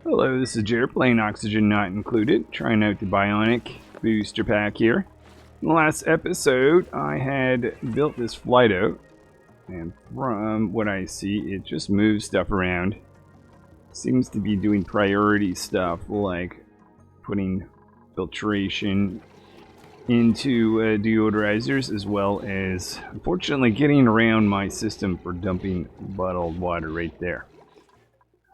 Hello, this is Jared playing Oxygen Not Included, trying out the Bionic booster pack here. In the last episode, I had built this flight out, and from what I see, it just moves stuff around. Seems to be doing priority stuff, like putting filtration into deodorizers, as well as, unfortunately, getting around my system for dumping bottled water right there.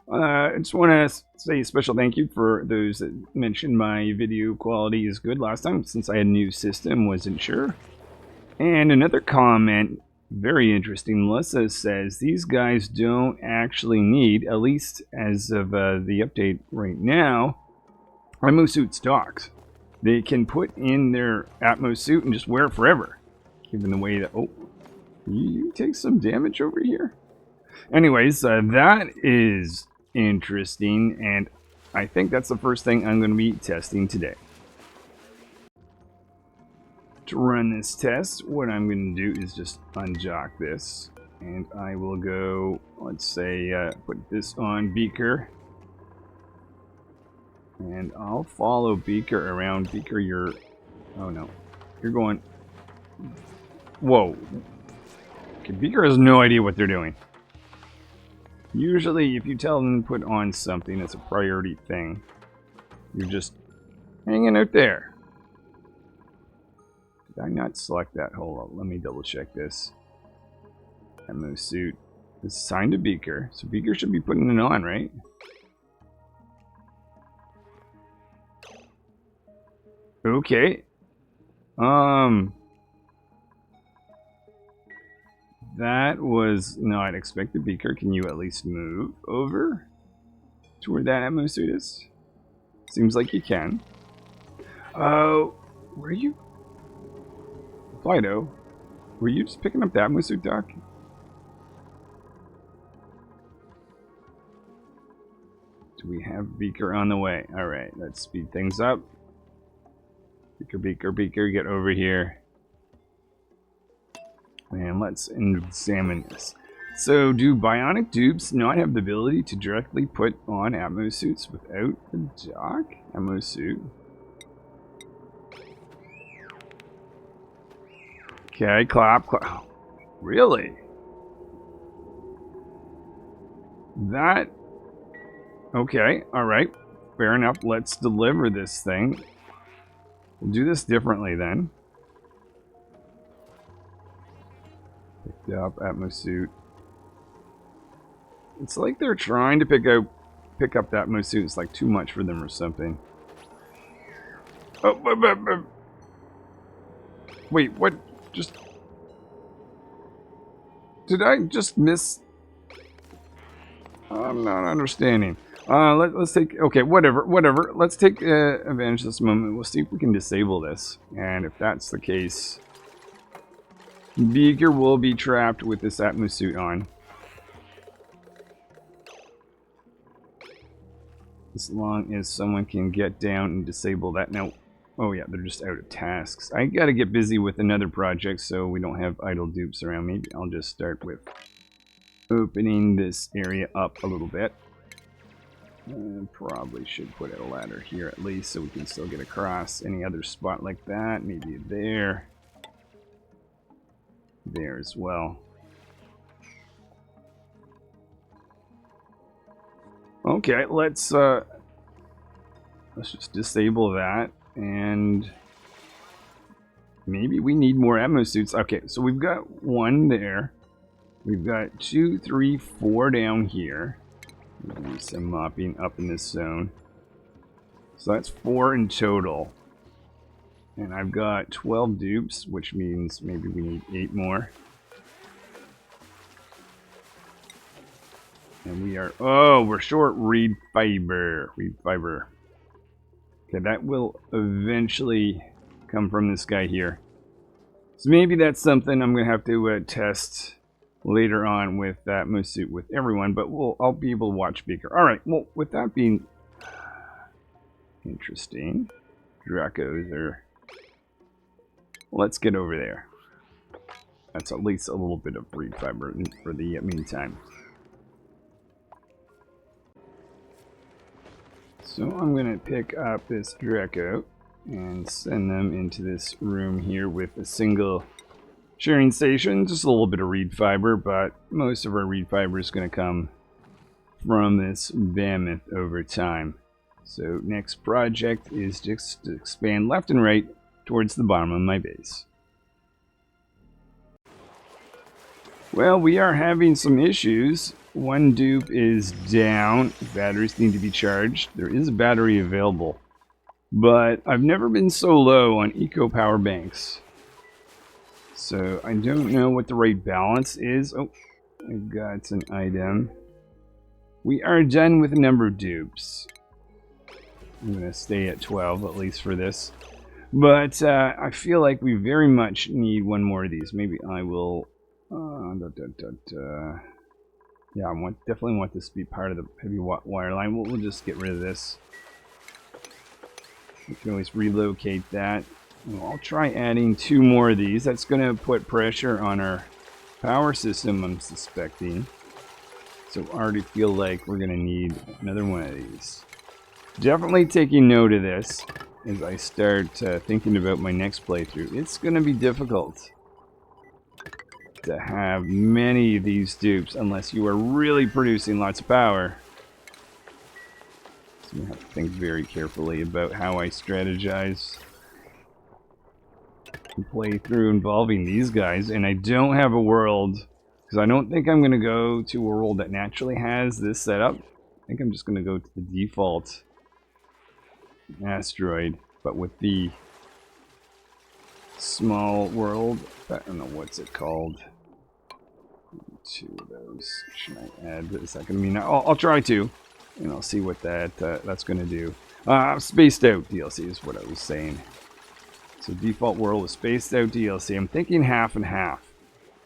I just want to say a special thank you for those that mentioned my video quality is good last time, since I had a new system, wasn't sure. And another comment, very interesting, Melissa says these guys don't actually need, at least as of the update right now, Atmo suit stocks. They can put in their Atmo suit and just wear it forever, given the way that, oh, you take some damage over here? Anyways, that is interesting, and I think that's the first thing I'm going to be testing today. To run this test, what I'm going to do is just unjock this, and I will go, let's say, put this on Beaker, and I'll follow Beaker around. Beaker, you're, oh no, you're going, whoa. Okay, Beaker has no idea what they're doing. Usually, if you tell them to put on something that's a priority thing, you're just hanging out there. Did I not select that? Hold on, let me double check this. Atmo suit is assigned to Beaker, so Beaker should be putting it on, right? Okay. That was not expected. Beaker, can you at least move over to where that Atmo suit is? Seems like you can. Oh, were you? Fido, were you just picking up that Atmo suit, Doc? Do we have Beaker on the way? Alright, let's speed things up. Beaker, Beaker, Beaker, get over here. And let's examine this. So, do Bionic dupes not have the ability to directly put on Atmo suits without the dock? Atmo suit. Okay, clap, clap. Oh, really? That... Okay, alright. Fair enough. Let's deliver this thing. We'll do this differently then. Picked up Atmo suit. It's like they're trying to pick up that Atmo suit. It's like too much for them or something. Oh, wait, what? Just... Did I just miss... I'm not understanding. Let's take... Okay, whatever. Let's take advantage of this moment. We'll see if we can disable this. And if that's the case... Beaker will be trapped with this Atmo suit on. As long as someone can get down and disable that. Now, oh yeah, they're just out of tasks. I gotta get busy with another project so we don't have idle dupes around. Maybe I'll just start with opening this area up a little bit. Probably should put a ladder here at least so we can still get across. Any other spot like that, maybe there. There as well. Okay, let's just disable that, and maybe we need more Atmo suits. Okay, so we've got one there. We've got 2, 3, 4 down here. Do some mopping up in this zone. So that's 4 in total. And I've got 12 dupes, which means maybe we need 8 more. And we are... Oh, we're short reed fiber. Reed fiber. Okay, that will eventually come from this guy here. So maybe that's something I'm going to have to test later on with that Atmo suit with everyone. But I'll be able to watch Beaker. Alright, well, with that being... Interesting. Dracos are... Let's get over there. That's at least a little bit of reed fiber for the meantime. So I'm going to pick up this Draco and send them into this room here with a single shearing station. Just a little bit of reed fiber, but most of our reed fiber is going to come from this behemoth over time. So next project is just to expand left and right towards the bottom of my base. Well, we are having some issues. One dupe is down. Batteries need to be charged. There is a battery available, but I've never been so low on eco power banks. So I don't know what the right balance is. Oh, I got an item. We are done with a number of dupes. I'm going to stay at 12, at least for this. But I feel like we very much need one more of these. Maybe I will... yeah, I definitely want this to be part of the heavy wire line. We'll just get rid of this. We can always relocate that. Well, I'll try adding 2 more of these. That's going to put pressure on our power system, I'm suspecting. So I already feel like we're going to need another one of these. Definitely taking note of this as I start thinking about my next playthrough. It's going to be difficult to have many of these dupes unless you are really producing lots of power. So I have to think very carefully about how I strategize and play through involving these guys. And I don't have a world, because I don't think I'm going to go to a world that naturally has this setup. I think I'm just going to go to the default asteroid, but with the small world. I don't know what's it called. 2 of those. Should I add? Is that going to mean? I'll try to, and I'll see what that's going to do. Spaced out DLC is what I was saying. So default world is spaced out DLC. I'm thinking half and half.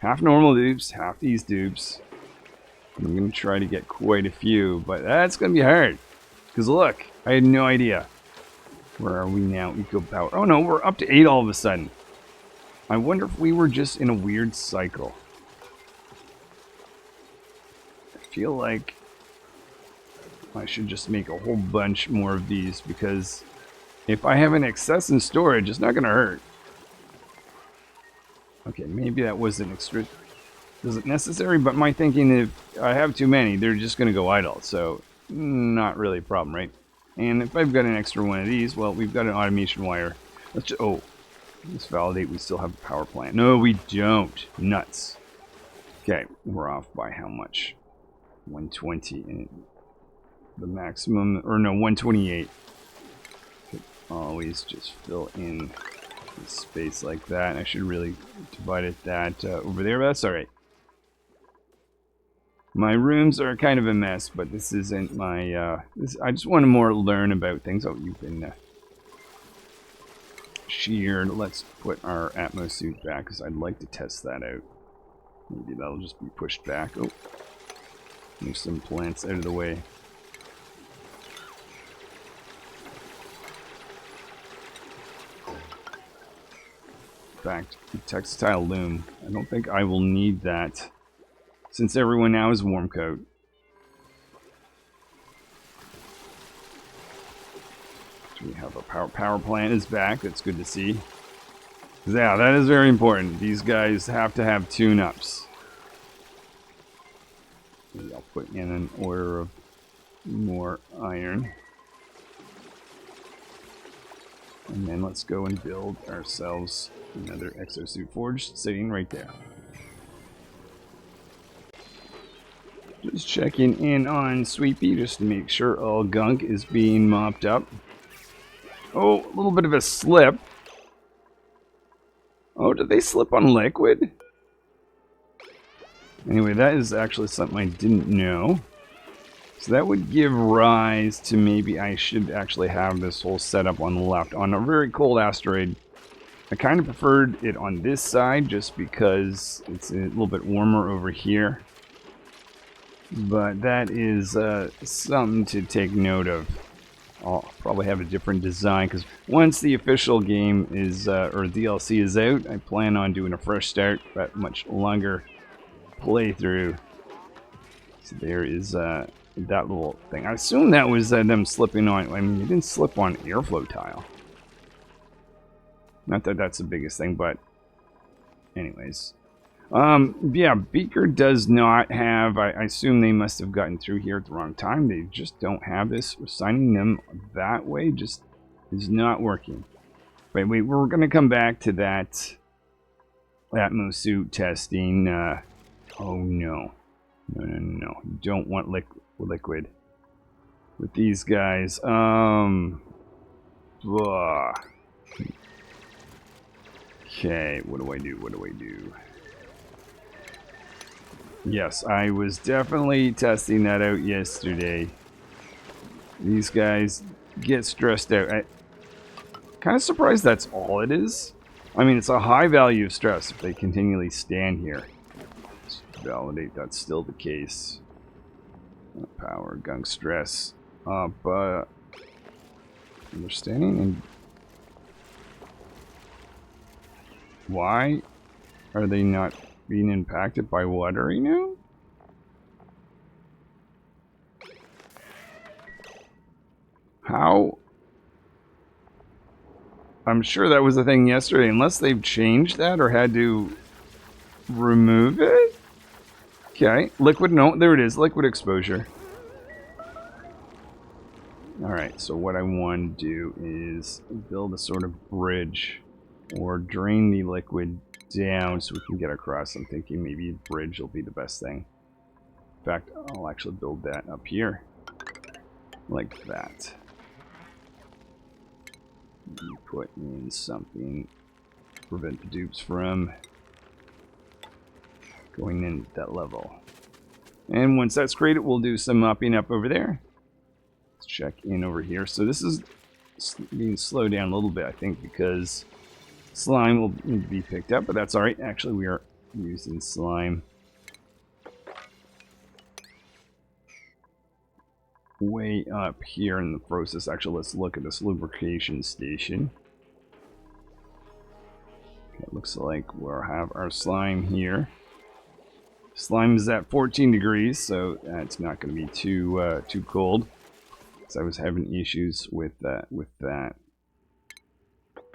Half normal dupes, half these dupes. I'm going to try to get quite a few, but that's going to be hard. Because look, I had no idea. Where are we now? Eco power. Oh no, we're up to 8 all of a sudden. I wonder if we were just in a weird cycle. I feel like I should just make a whole bunch more of these, because if I have an excess in storage, it's not going to hurt. Okay, maybe that wasn't extra... Isn't necessary, but my thinking, if I have too many, they're just going to go idle. So, not really a problem, right? And if I've got an extra one of these, well, we've got an automation wire. Let's just... Oh, let's validate we still have a power plant. No, we don't. Nuts. Okay, we're off by how much? 120. And the maximum... Or no, 128. Could always just fill in space like that. I should really divide it that over there, but that's alright. My rooms are kind of a mess, but this isn't my... I just want to more learn about things. Oh, you've been sheared. Let's put our Atmo suit back, because I'd like to test that out. Maybe that'll just be pushed back. Oh, move some plants out of the way. In fact, textile loom. I don't think I will need that, since everyone now is warm coat. So we have a power plant is back. That's good to see. Yeah, that is very important. These guys have to have tune-ups. Maybe I'll put in an order of more iron. And then let's go and build ourselves another exosuit forge sitting right there. Just checking in on Sweepy just to make sure all gunk is being mopped up. Oh, a little bit of a slip. Oh, did they slip on liquid? Anyway, that is actually something I didn't know. So that would give rise to maybe I should actually have this whole setup on the left. On a very cold asteroid, I kind of preferred it on this side just because it's a little bit warmer over here. But that is something to take note of. I'll probably have a different design, because once the official game is, or DLC is out, I plan on doing a fresh start, but much longer playthrough. So there is that little thing. I assume that was them slipping on. I mean, they didn't slip on airflow tile. Not that that's the biggest thing, but anyways. Yeah, Beaker does not have, I assume they must have gotten through here at the wrong time. They just don't have this. Assigning them that way just is not working. Wait, we're going to come back to that Atmo suit testing. Oh no. No. You don't want liquid with these guys. Okay, what do I do? Yes, I was definitely testing that out yesterday. These guys get stressed out. I'm kind of surprised that's all it is. I mean, it's a high value of stress if they continually stand here. Let's validate that's still the case. Power, gunk stress. But they're standing and why are they not being impacted by water right now? How? I'm sure that was a thing yesterday, unless they've changed that or had to remove it. Okay, liquid, no, there it is, liquid exposure. Alright, so what I want to do is build a sort of bridge or drain the liquid down so we can get across. I'm thinking maybe a bridge will be the best thing. In fact, I'll actually build that up here like that. Put in something to prevent the dupes from going in at that level. And once that's created, we'll do some mopping up over there. Let's check in over here. So this is being slowed down a little bit, I think, because slime will need to be picked up, but that's alright. Actually, we are using slime way up here in the process. Actually, let's look at this lubrication station. It looks like we'll have our slime here. Slime is at 14 degrees, so that's not going to be too cold. So I was having issues with that.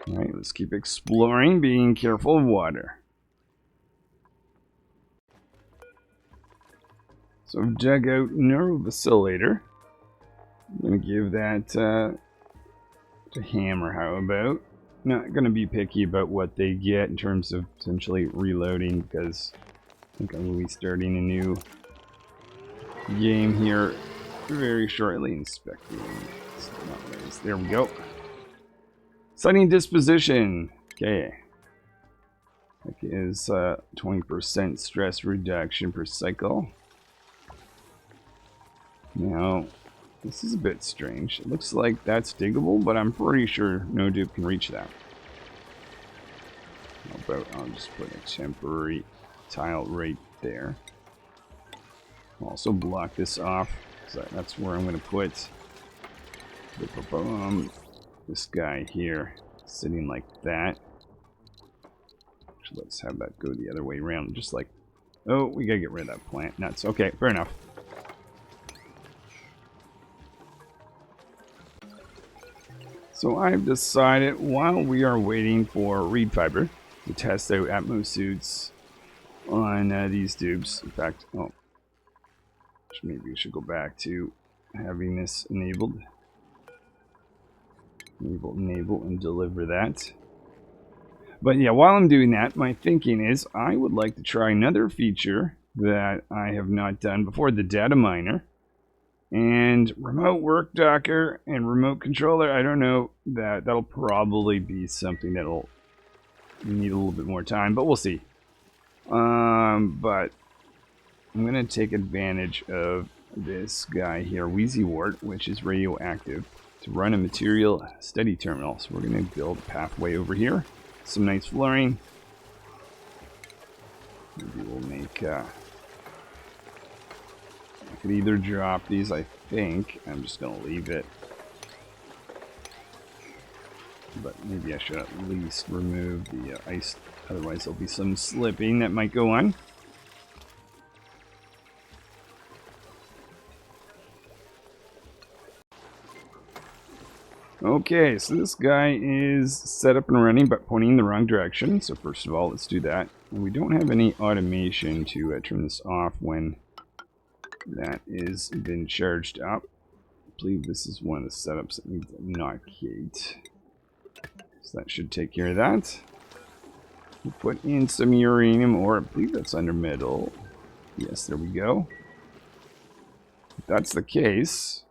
All right, let's keep exploring, being careful of water. So I've dug out Neurovacillator. I'm going to give that to Hammer, how about? Not going to be picky about what they get in terms of potentially reloading, because I think I'm going to be starting a new game here very shortly. Inspecting. There we go. Setting disposition. Okay. That is 20% stress reduction per cycle. Now, this is a bit strange. It looks like that's diggable, but I'm pretty sure no dupe can reach that. How about I'll just put a temporary tile right there. I'll also block this off, because that's where I'm going to put this guy here, sitting like that. Actually, let's have that go the other way around, just like, oh, we gotta get rid of that plant. Nuts. Okay, fair enough. So I've decided, while we are waiting for reed fiber to test out Atmo suits on these dupes, in fact, oh, maybe we should go back to having this enabled. Enable and deliver that. But yeah, while I'm doing that, my thinking is I would like to try another feature that I have not done before, the data miner. And remote work docker and remote controller, I don't know, that'll probably be something that'll need a little bit more time, but we'll see. But I'm going to take advantage of this guy here, Wheezywort, which is radioactive, to run a material steady terminal. So we're going to build a pathway over here. Some nice flooring. Maybe we'll make... I could either drop these, I think. I'm just going to leave it. But maybe I should at least remove the ice. Otherwise there'll be some slipping that might go on. Okay, so this guy is set up and running, but pointing in the wrong direction. So first of all, let's do that. And we don't have any automation to turn this off when that is been charged up. I believe this is one of the setups that needs a knockgate. So that should take care of that. We'll put in some uranium ore. I believe that's under metal. Yes, there we go. If that's the case.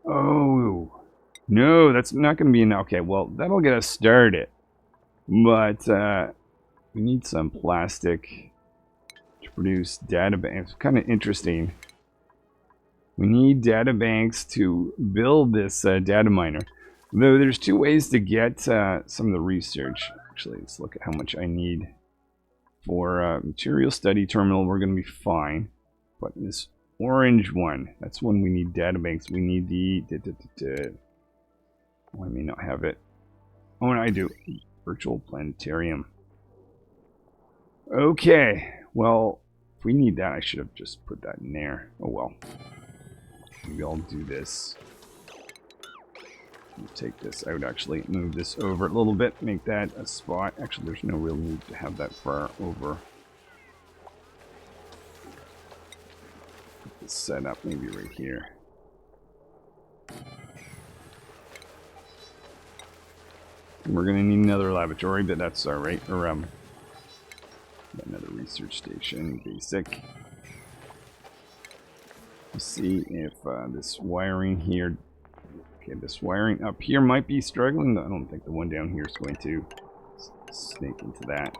Oh, no, that's not going to be enough. Okay, well, that'll get us started. But we need some plastic to produce data banks. Kind of interesting. We need data banks to build this data miner. Though there's two ways to get some of the research. Actually, let's look at how much I need. For material study terminal, we're going to be fine. But this orange one, that's when we need data banks. We need the... Oh, I may not have it. Oh, no, I do. Virtual planetarium. Okay. Well, if we need that, I should have just put that in there. Oh, well. Maybe I'll do this. I'll take this out, actually. Move this over a little bit. Make that a spot. Actually, there's no real need to have that far over. Put this set up maybe right here. We're going to need another laboratory, but that's alright. Or, another research station. Basic. Let's see if this wiring here... Okay, this wiring up here might be struggling. I don't think the one down here is going to snake into that.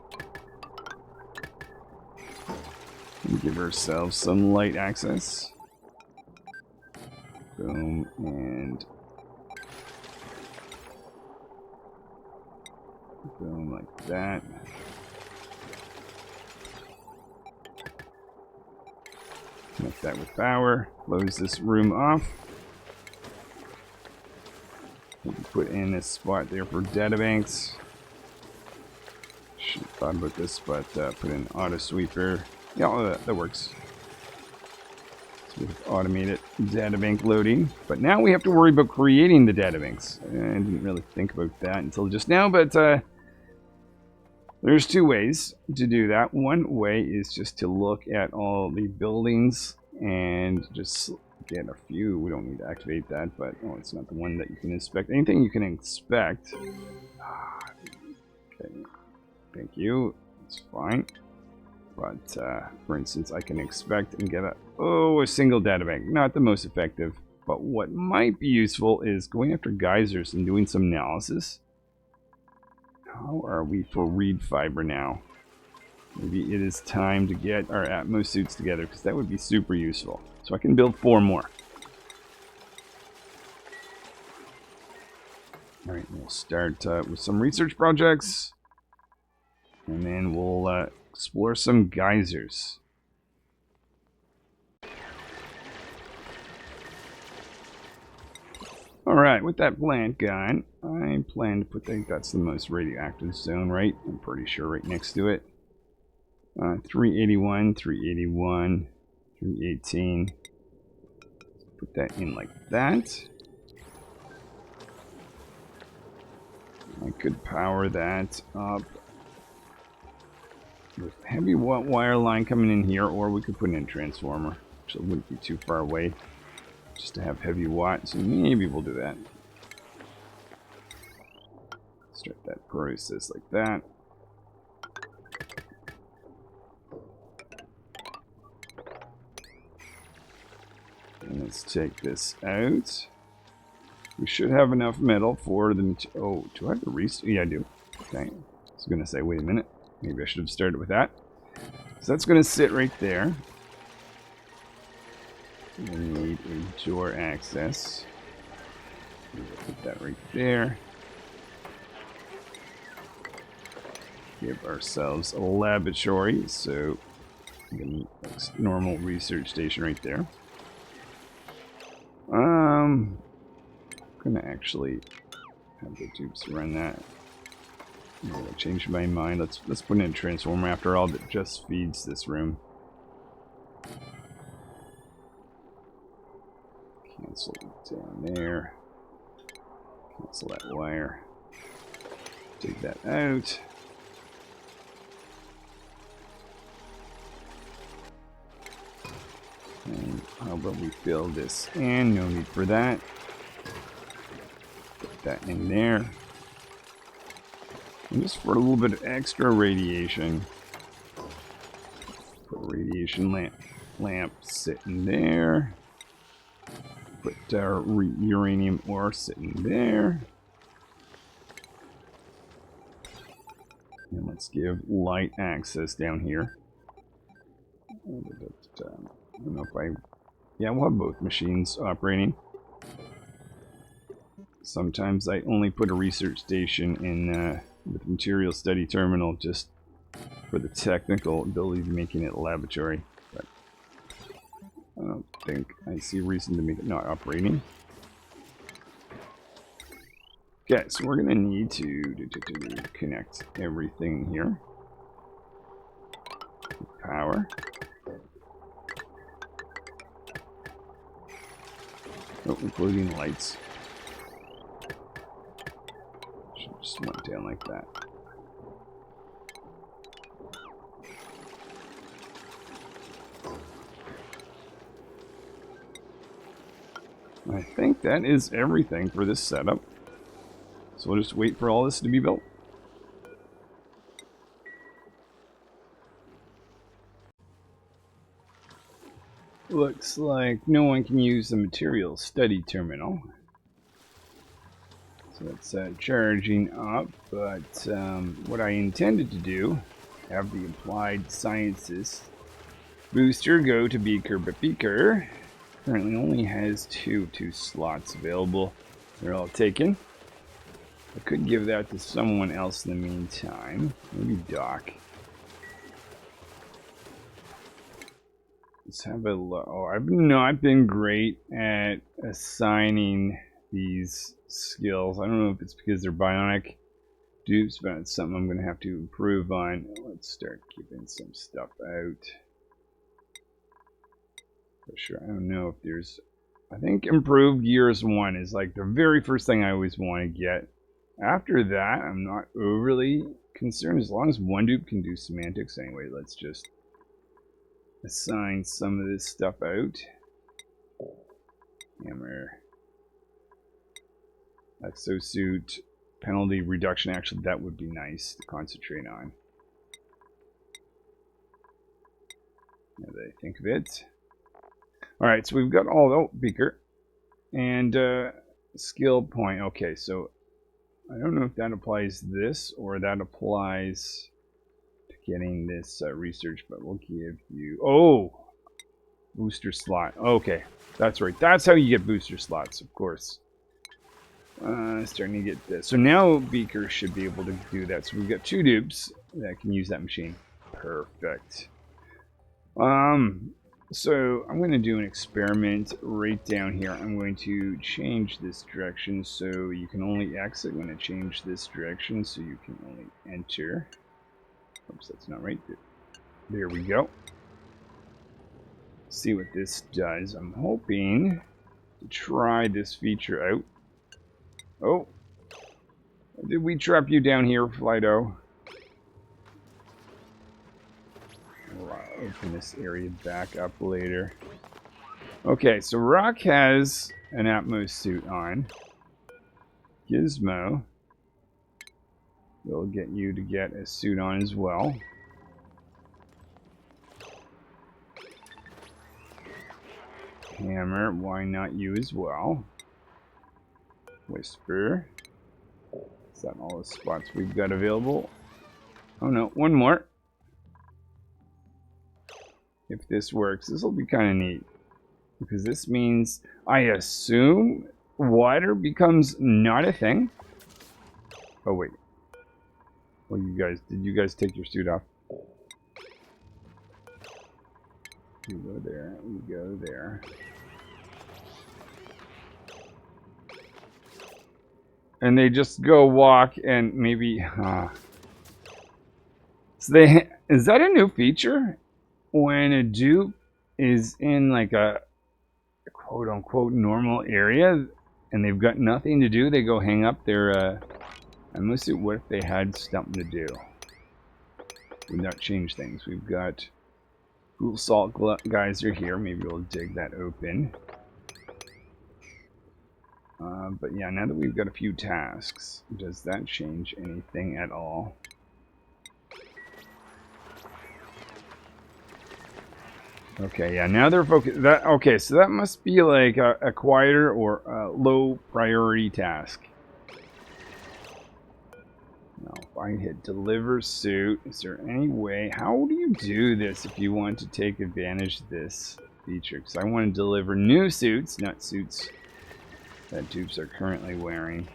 And give ourselves some light access. Boom, and... boom, like that. Connect that with power. Close this room off. Maybe put in a spot there for databanks. Should have thought about this, but put in auto sweeper. Yeah, that works. So we have automated databank loading. But now we have to worry about creating the databanks. I didn't really think about that until just now, but there's two ways to do that. One way is just to look at all the buildings and just get a few. We don't need to activate that, but oh, it's not the one that you can inspect. Anything you can inspect. Okay, thank you. It's fine. But for instance, I can inspect and get a single databank. Not the most effective, but what might be useful is going after geysers and doing some analysis. How are we for reed fiber now? Maybe it is time to get our Atmo suits together, because that would be super useful. So I can build 4 more. Alright, we'll start with some research projects. And then we'll explore some geysers. Alright, with that plant gone, I plan to put, I think that's the most radioactive zone, right? I'm pretty sure right next to it. 381, 381, 318. Put that in like that. I could power that up with heavy wire line coming in here, or we could put in a transformer, which wouldn't be too far away. Just to have heavy watt, so maybe we'll do that. Start that process like that. And let's take this out. We should have enough metal for the... Oh, do I have the research? Yeah, I do. Okay. I was going to say, wait a minute. Maybe I should have started with that. So that's going to sit right there. We need a door access. Put that right there. Give ourselves a laboratory. So, normal research station right there. I'm gonna actually have the dupes run that. I changed my mind. Let's put in a transformer after all that just feeds this room. Cancel it down there. Cancel that wire. Take that out. And how about we fill this in? No need for that. Put that in there. And just for a little bit of extra radiation. Put a radiation lamp sitting there. Put our uranium ore sitting there. And let's give light access down here. I don't know if I... Yeah, we'll have both machines operating. Sometimes I only put a research station in with material study terminal just for the technical ability of making it a laboratory. But I don't think I see a reason to make it not operating. Okay, so we're going to need to connect everything here. Power. Oh, including lights. Should just went down like that. I think that is everything for this setup. So we'll just wait for all this to be built. Looks like no one can use the material study terminal. So it's charging up, but what I intended to do, have the applied sciences booster go to Beaker, but Beaker currently only has two slots available. They're all taken. I could give that to someone else in the meantime. Maybe Doc. Let's have a look. Oh, I've not been great at assigning these skills. I don't know if it's because they're bionic dupes, but it's something I'm going to have to improve on. Let's start keeping some stuff out. For sure. I don't know if there's... I think improved gears 1 is like the very first thing I always want to get. After that, I'm not overly concerned. As long as one dupe can do semantics anyway, let's just assign some of this stuff out. Hammer. Exosuit. Penalty reduction. Actually, that would be nice to concentrate on. Now that I think of it. Alright, so we've got all... Oh, Beaker. And skill point. Okay, so I don't know if that applies this or that applies to getting this research, but we'll give you... Oh! Booster slot. Okay, that's right. That's how you get booster slots, of course. Starting to get this. So now Beaker should be able to do that. So we've got 2 dupes that can use that machine. Perfect. So I'm going to do an experiment right down here. I'm going to change this direction so you can only exit. I'm going to change this direction so you can only enter. Oops, that's not right. There we go. See what this does. I'm hoping to try this feature out. Oh, did we trap you down here, Flido? I'll open this area back up later. Okay, so Rock has an Atmo suit on. Gizmo will get you to get a suit on as well. Hammer, why not you as well? Whisper. Is that all the spots we've got available? Oh no, one more. If this works, this will be kind of neat. Because this means, I assume, water becomes not a thing. Oh wait. Well, did you guys take your suit off? You go there, you go there. And they just go walk and maybe, So is that a new feature? When a dupe is in like a quote-unquote normal area, and they've got nothing to do. They go hang up their Atmo suit. What if they had something to do? Would not change things. We've got cool salt geyser here. Maybe we'll dig that open. But yeah, now that we've got a few tasks, does that change anything at all? Okay, yeah, now they're focused. Okay, so that must be like a quieter or a low priority task. Now, if I hit deliver suit, is there any way? How do you do this if you want to take advantage of this feature? Because I want to deliver new suits, not suits that dupes are currently wearing.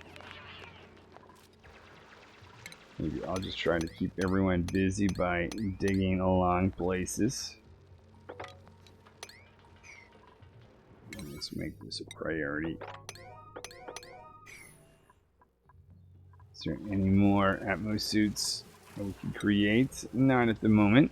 Maybe I'll just try to keep everyone busy by digging along places. Let's make this a priority. Is there any more Atmo suits that we can create? Not at the moment.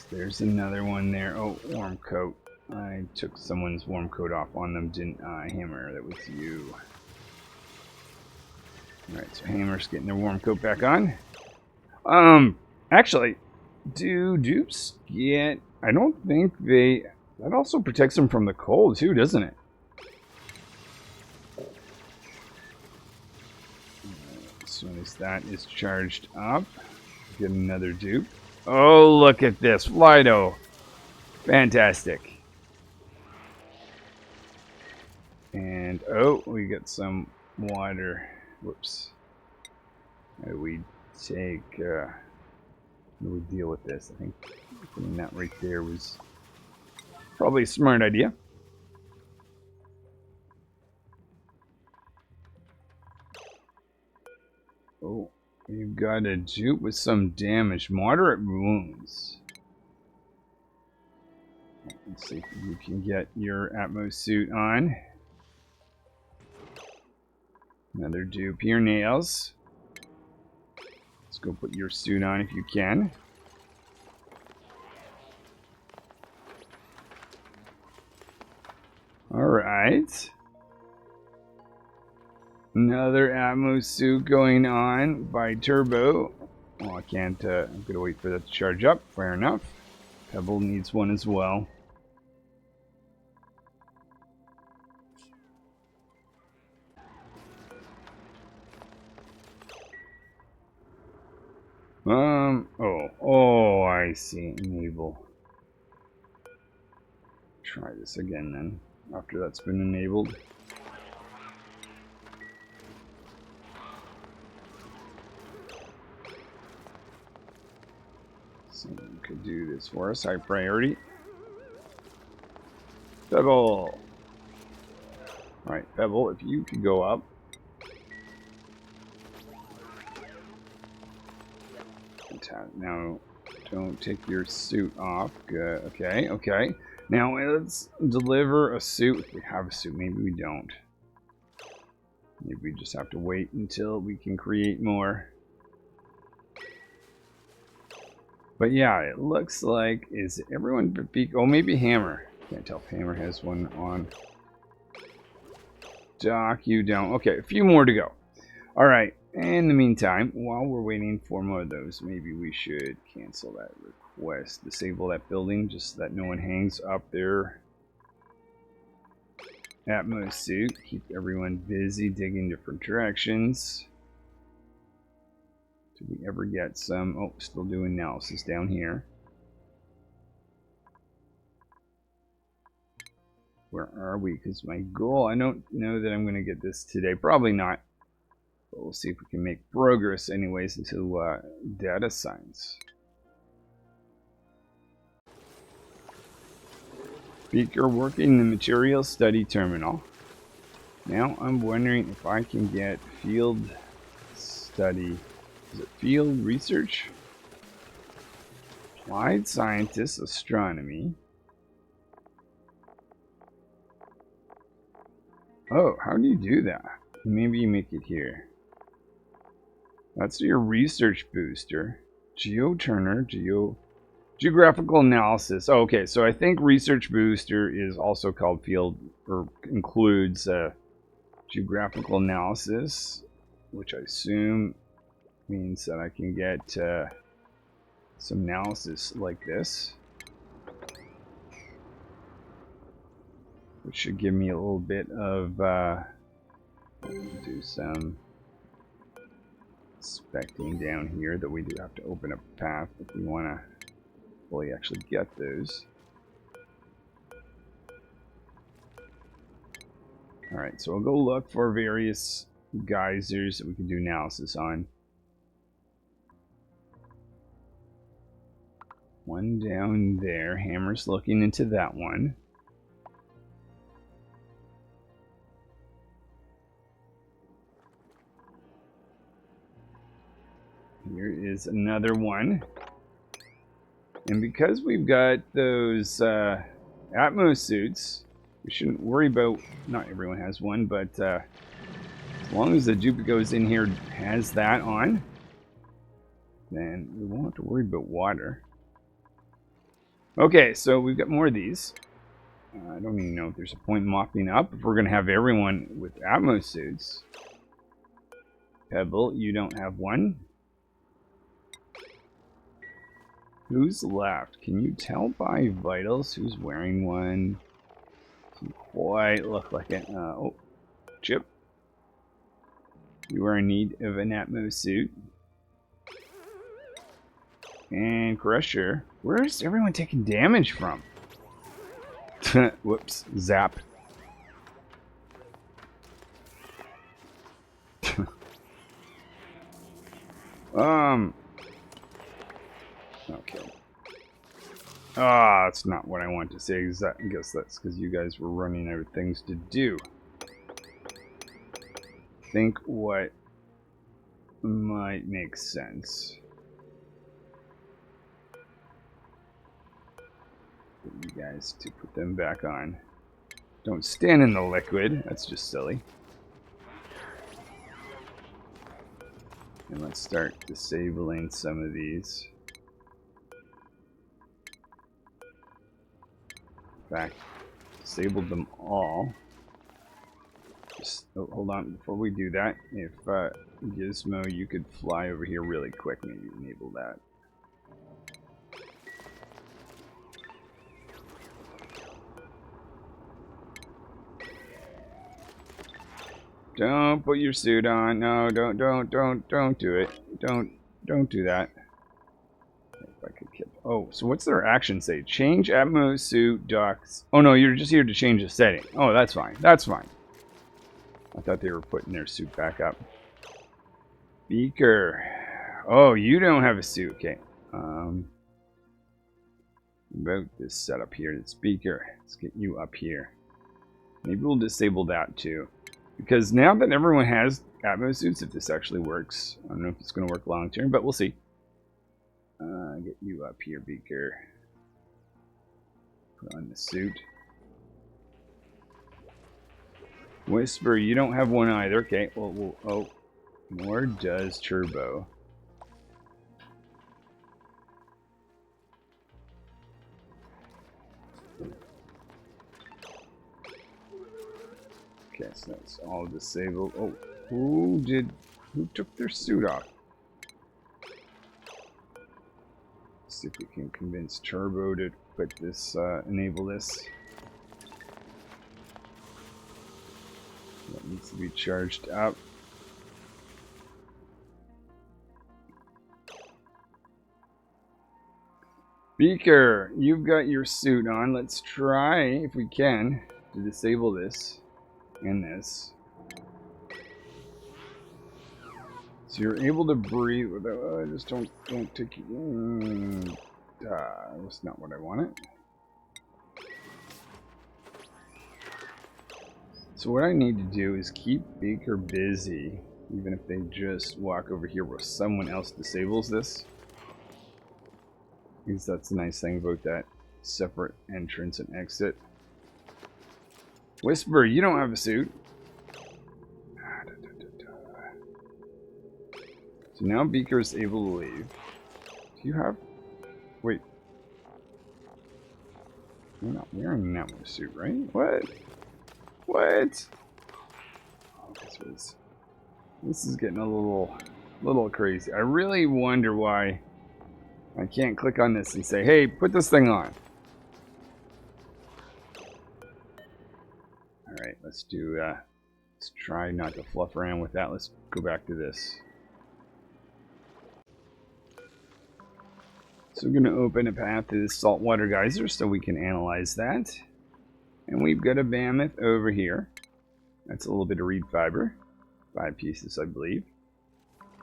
There's another one there. Oh, warm coat. I took someone's warm coat off on them, didn't I? Hammer, that was you. Alright, so Hammer's getting their warm coat back on. Actually, do dupes get... I don't think they... That also protects them from the cold too, doesn't it? As soon as that is charged up, get another dupe. Oh, look at this. Flido. Fantastic. And, oh, we got some water. Whoops. How do we take, how do we deal with this? I think putting that right there was probably a smart idea. Oh, you've got a dupe with some damage. Moderate wounds. Let's see if you can get your Atmo suit on. Another dupe here, Nails. Let's go put your suit on if you can. Alright. Another Atmo suit going on by Turbo. Oh, I can't, I'm gonna wait for that to charge up. Fair enough. Pebble needs one as well. Oh, I see. Enable. Try this again then, after that's been enabled. Someone could do this for us. High priority. Pebble! Alright, Pebble, if you could go up. Now, don't take your suit off. Good. Okay, okay. Now, let's deliver a suit. If we have a suit, maybe we don't. Maybe we just have to wait until we can create more. But yeah, it looks like, is everyone but Beak? Oh, maybe Hammer. Can't tell if Hammer has one on. Doc, you don't. Okay, a few more to go. Alright, in the meantime, while we're waiting for more of those, maybe we should cancel that request. Disable that building just so that no one hangs up their Atmo suit. Keep everyone busy digging different directions. Did we ever get some... Oh, still doing analysis down here. Where are we? Because my goal, I don't know that I'm going to get this today. Probably not. But we'll see if we can make progress anyways into data science. Beaker working the material study terminal. Now I'm wondering if I can get field study. Is it field research? Applied scientist astronomy. Oh, how do you do that? Maybe you make it here. That's your research booster. Geographical analysis. Oh, okay, so I think research booster is also called field, or includes geographical analysis, which I assume means that I can get some analysis like this, which should give me a little bit of do some inspecting down here, that we do have to open up a path if we want to fully actually get those. Alright, so I'll go look for various geysers that we can do analysis on. One down there. Hammer's looking into that one. Here is another one. And because we've got those Atmo suits, we shouldn't worry about, not everyone has one, but as long as the dupe goes in here has that on, then we won't have to worry about water. Okay, so we've got more of these. I don't even know if there's a point in mopping up if we're going to have everyone with Atmo suits. Pebble, you don't have one. Who's left? Can you tell by vitals who's wearing one? Doesn't quite look like it. Oh, Chip. You are in need of an Atmo suit. And Crusher. Where's everyone taking damage from? Whoops. Zap. Okay. That's not what I want to say. I guess that's because you guys were running out of things to do. Think what might make sense. Get you guys to put them back on. Don't stand in the liquid. That's just silly. And let's start disabling some of these. In fact, disabled them all. Just hold on, before we do that, if Gizmo, you could fly over here really quick, maybe enable that. Don't put your suit on. No, don't do it. Don't do that. If I could keep. Oh, so what's their action say? Change Atmo suit docks. Oh no, you're just here to change the setting. Oh, that's fine. That's fine. I thought they were putting their suit back up. Beaker. Oh, you don't have a suit. Okay. About this setup here. This Beaker. Let's get you up here. Maybe we'll disable that too. Because now that everyone has Atmo suits, if this actually works, I don't know if it's going to work long term, but we'll see. Get you up here, Beaker. Put on the suit. Whisper, you don't have one either. Okay, well, oh, nor does Turbo. Okay, so that's all disabled. Oh, who took their suit off? Let's see if we can convince Turbo to put this, enable this. That needs to be charged up. Beaker, you've got your suit on. Let's try, if we can, to disable this and this. So you're able to breathe without, just don't take you. That's not what I wanted. So what I need to do is keep Beaker busy, even if they just walk over here where someone else disables this. Because that's the nice thing about that separate entrance and exit. Whisper, you don't have a suit. So now Beaker's able to leave. you have... Wait. You're not wearing an Atmo suit, right? What? What? Oh, this is getting a little crazy. I really wonder why I can't click on this and say, hey, put this thing on. Alright, let's try not to fluff around with that. Let's go back to this. So we're going to open a path to this saltwater geyser so we can analyze that. And we've got a mammoth over here. That's a little bit of reed fiber. 5 pieces, I believe.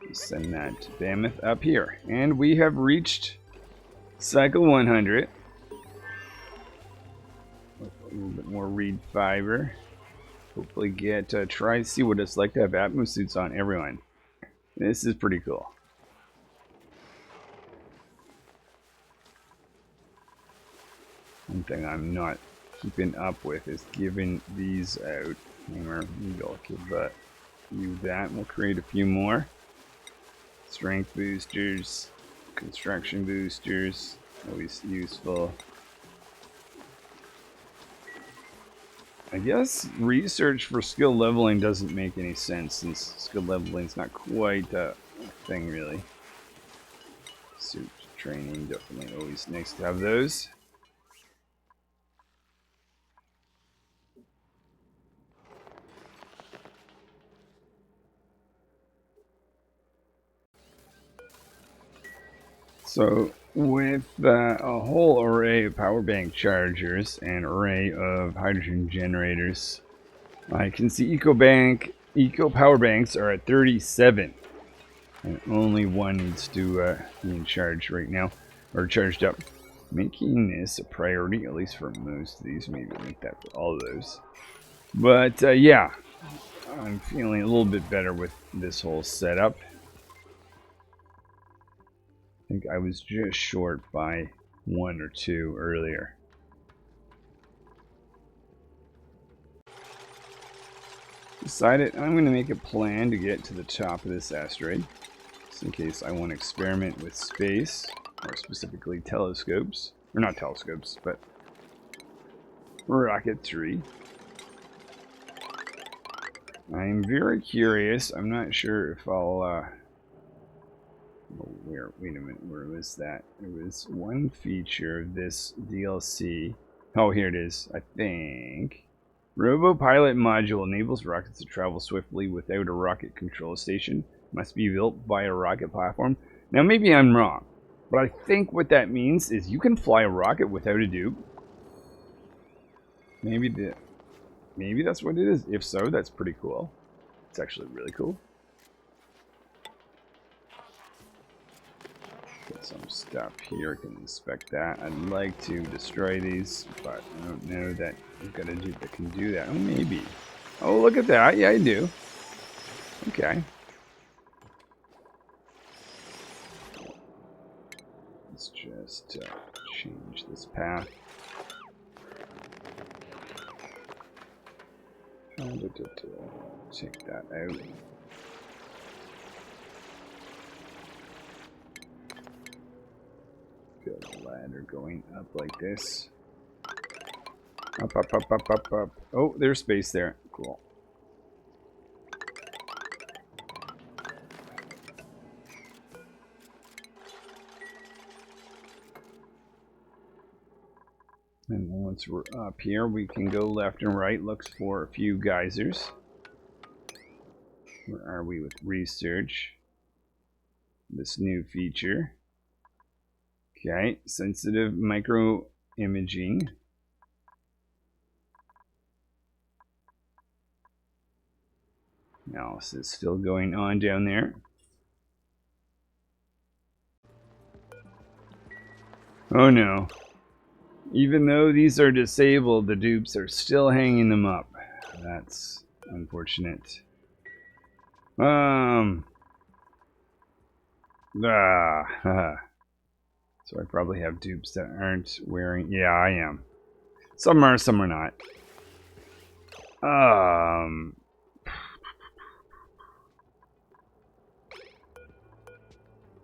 Just send that mammoth up here. And we have reached cycle 100. With a little bit more reed fiber. Hopefully try to see what it's like to have Atmo suits on everyone. This is pretty cool. One thing I'm not keeping up with is giving these out. Maybe I'll give you that. We'll create a few more. Strength boosters, construction boosters, always useful. I guess research for skill leveling doesn't make any sense since skill leveling is not quite a thing really. Suit training, definitely always nice to have those. So with a whole array of power bank chargers and array of hydrogen generators, I can see eco power banks are at 37, and only one needs to be in charge right now, or charged up. Making this a priority, at least for most of these. Maybe make that for all of those. But yeah, I'm feeling a little bit better with this whole setup. I think I was just short by 1 or 2 earlier. Decided I'm going to make a plan to get to the top of this asteroid, just in case I want to experiment with space, or specifically telescopes. Or not telescopes, but Rocketry. I'm very curious. I'm not sure if I'll... wait a minute, where was that? There was one feature of this DLC. Oh, here it is, I think. Robo-pilot module enables rockets to travel swiftly without a rocket control station. Must be built by a rocket platform. Now, maybe I'm wrong, but I think what that means is you can fly a rocket without a dupe. Maybe that's what it is. If so, that's pretty cool. It's actually really cool. Get some stuff here, can inspect that. I'd like to destroy these, but I don't know that I've got a dupe that can do that. Oh, maybe. Oh, look at that. Yeah, I do. Okay. Let's just change this path. Take that out. Good ladder going up like this. Up, up, up, up, up, up. Oh, there's space there. Cool. And once we're up here, we can go left and right. Looks for a few geysers. Where are we with research? This new feature. Okay, sensitive micro imaging. Analysis still going on down there. Oh no. Even though these are disabled, the dupes are still hanging them up. That's unfortunate. So I probably have dupes that aren't wearing... Yeah, I am. Some are, some are not.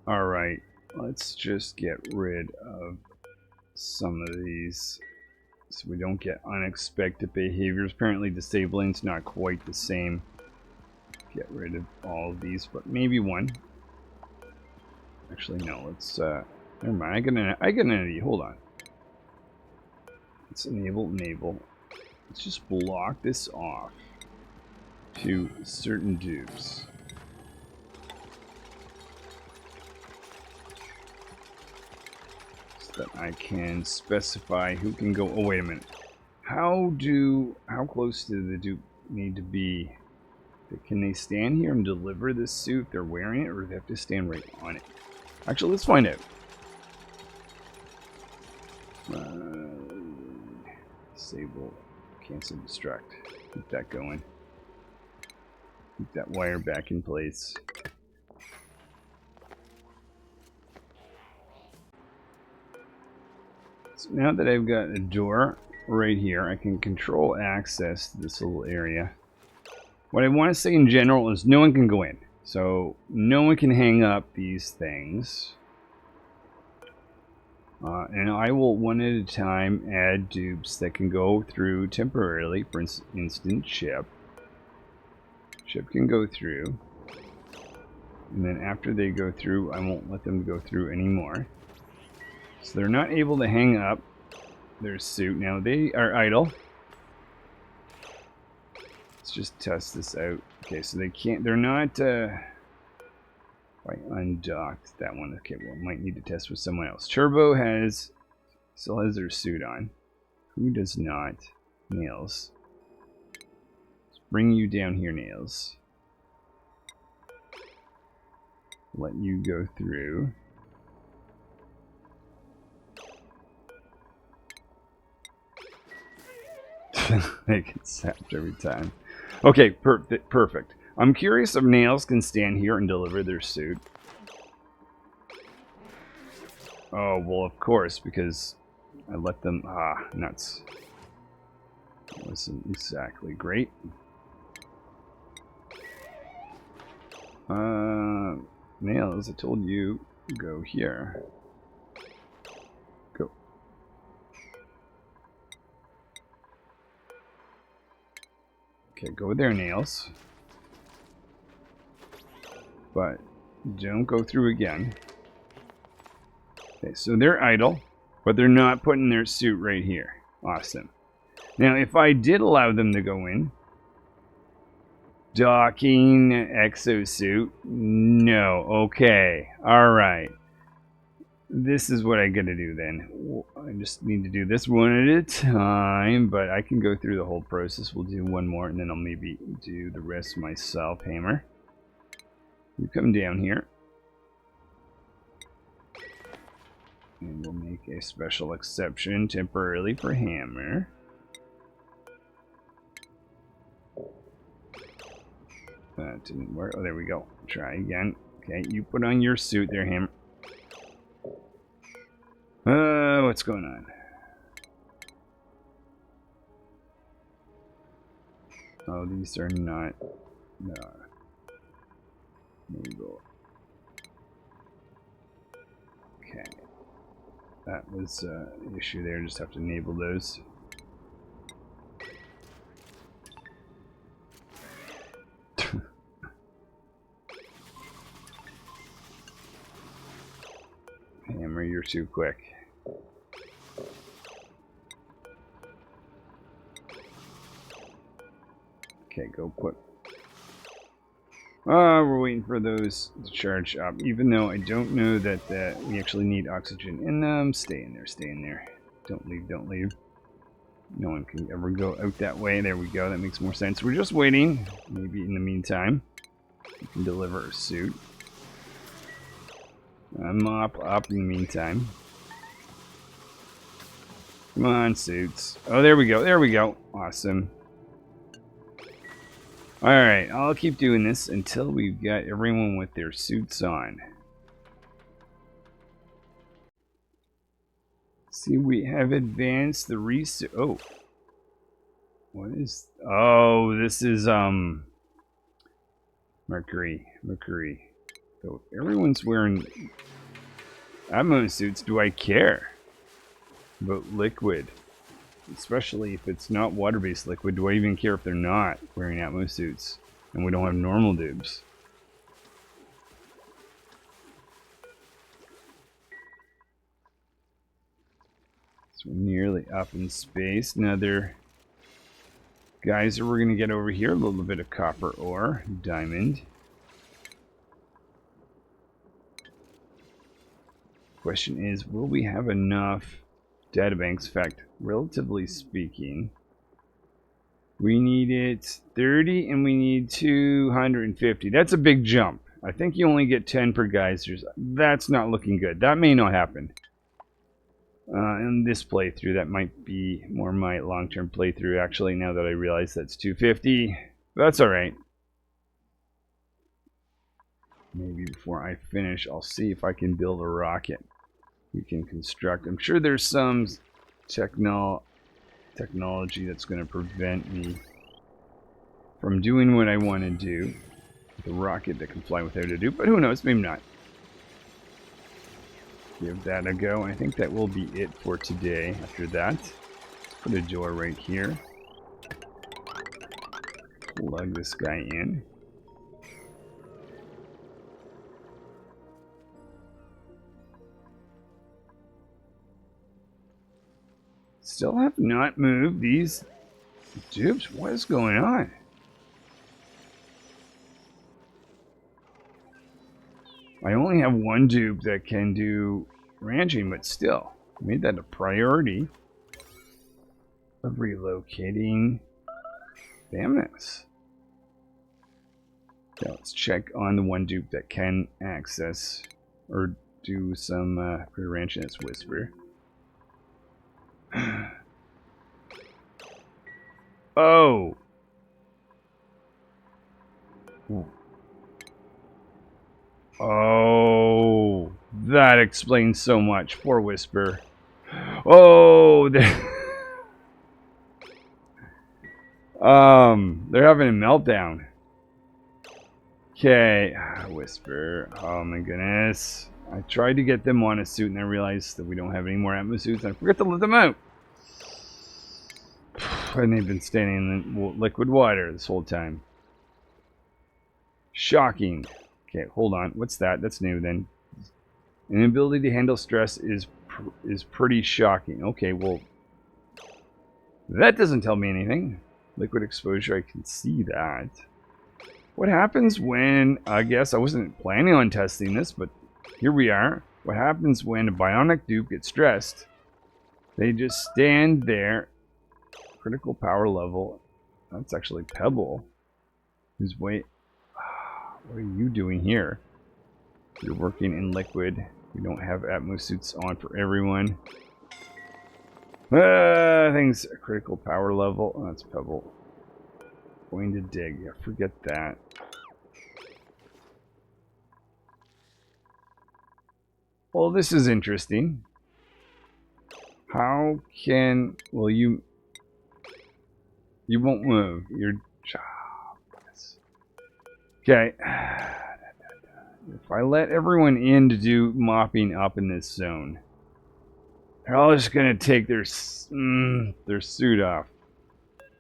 Alright. let's just get rid of some of these so we don't get unexpected behaviors. Apparently disabling's not quite the same. Get rid of all of these, but maybe one. Actually, no, let's, never mind, I get an idea, hold on. Let's enable. Let's just block this off to certain dupes. So that I can specify who can go, oh wait a minute. How close do the dupe need to be? Can they stand here and deliver this suit if they're wearing it, or do they have to stand right on it? Actually, let's find out. Disable, cancel, distract. Keep that going. Keep that wire back in place. So now that I've got a door right here, I can control access to this little area. What I want to say in general is no one can go in. So no one can hang up these things. And I will one at a time add dupes that can go through temporarily. For instance, Chip. Chip can go through. And then after they go through, I won't let them go through anymore. So they're not able to hang up their suit. Now they are idle. Let's just test this out. Okay, so they can't, they're not, I undocked that one. Okay, well, might need to test with someone else. Turbo still has their suit on. Who does not? Nails. Let's bring you down here, Nails. Let you go through. They get zapped every time. Okay, perfect. I'm curious if Nails can stand here and deliver their suit. Oh, well, of course, because I let them... nuts. That wasn't exactly great. Nails, I told you, go here. Go. Okay, go there, Nails. But don't go through again. Okay, so they're idle, but they're not putting their suit right here. Awesome. Now, if I did allow them to go in, docking exosuit, no. Okay, all right. This is what I gotta do then. I just need to do this one at a time, but I can go through the whole process. We'll do one more, and then I'll maybe do the rest myself. Hammer, you come down here. And we'll make a special exception temporarily for Hammer. That didn't work. Oh, there we go. Try again. Okay, you put on your suit there, Hammer. What's going on? Oh, these are not... No. There we go. Okay. That was an issue there. Just have to enable those. Hammer, you're too quick. Okay, go put... we're waiting for those to charge up. Even though I don't know that we actually need oxygen in them. Stay in there, stay in there. Don't leave, don't leave. No one can ever go out that way. There we go, that makes more sense. We're just waiting. Maybe in the meantime, we can deliver a suit. Mop up in the meantime. Come on, suits. Oh, there we go, there we go. Awesome. Alright, I'll keep doing this until we've got everyone with their suits on. See, we have advanced the resuit. Oh. What is... Oh, this is, Mercury. So everyone's wearing Atmo suits, do I care about liquid? Especially if it's not water-based liquid, do I even care if they're not wearing Atmo suits and we don't have normal dupes? So we're nearly up in space. Another geyser we're going to get over here. A little bit of copper ore, diamond. Question is, will we have enough databanks? In fact, relatively speaking, we needed 30 and we need 250. That's a big jump. I think you only get 10 per geysers. That's not looking good. That may not happen. In this playthrough, that might be more my long-term playthrough. Actually, now that I realize that's 250, that's alright. Maybe before I finish, I'll see if I can build a rocket we can construct. I'm sure there's some technology that's going to prevent me from doing what I want to do with a rocket that can fly without a dupe, but who knows, maybe not. Give that a go. I think that will be it for today. After that, put a door right here. Plug this guy in. Still have not moved these dupes. What is going on? I only have one dupe that can do ranching, but still, I made that a priority of relocating. Damn this. Okay, let's check on the one dupe that can access or do some ranching. That's Whisper. Oh. Oh, that explains so much. Poor Whisper. Oh, they're having a meltdown. Okay, Whisper. Oh my goodness. I tried to get them on a suit and I realized that we don't have any more Atmo suits and I forgot to let them out. And they've been standing in the liquid water this whole time. Shocking. Okay, hold on. What's that? That's new then. An ability to handle stress is pretty shocking. Okay, well, that doesn't tell me anything. Liquid exposure, I can see that. What happens when, I guess I wasn't planning on testing this, but here we are. What happens when a bionic dupe gets stressed? They just stand there. Critical power level. That's actually Pebble. Who's wait. What are you doing here? You're working in liquid. We don't have Atmo suits on for everyone. Things critical power level. Oh, that's Pebble. Going to dig. Yeah, forget that. Well, this is interesting. How can... Well, you won't move. You're... Okay. If I let everyone in to do mopping up in this zone, they're all just going to take their suit off.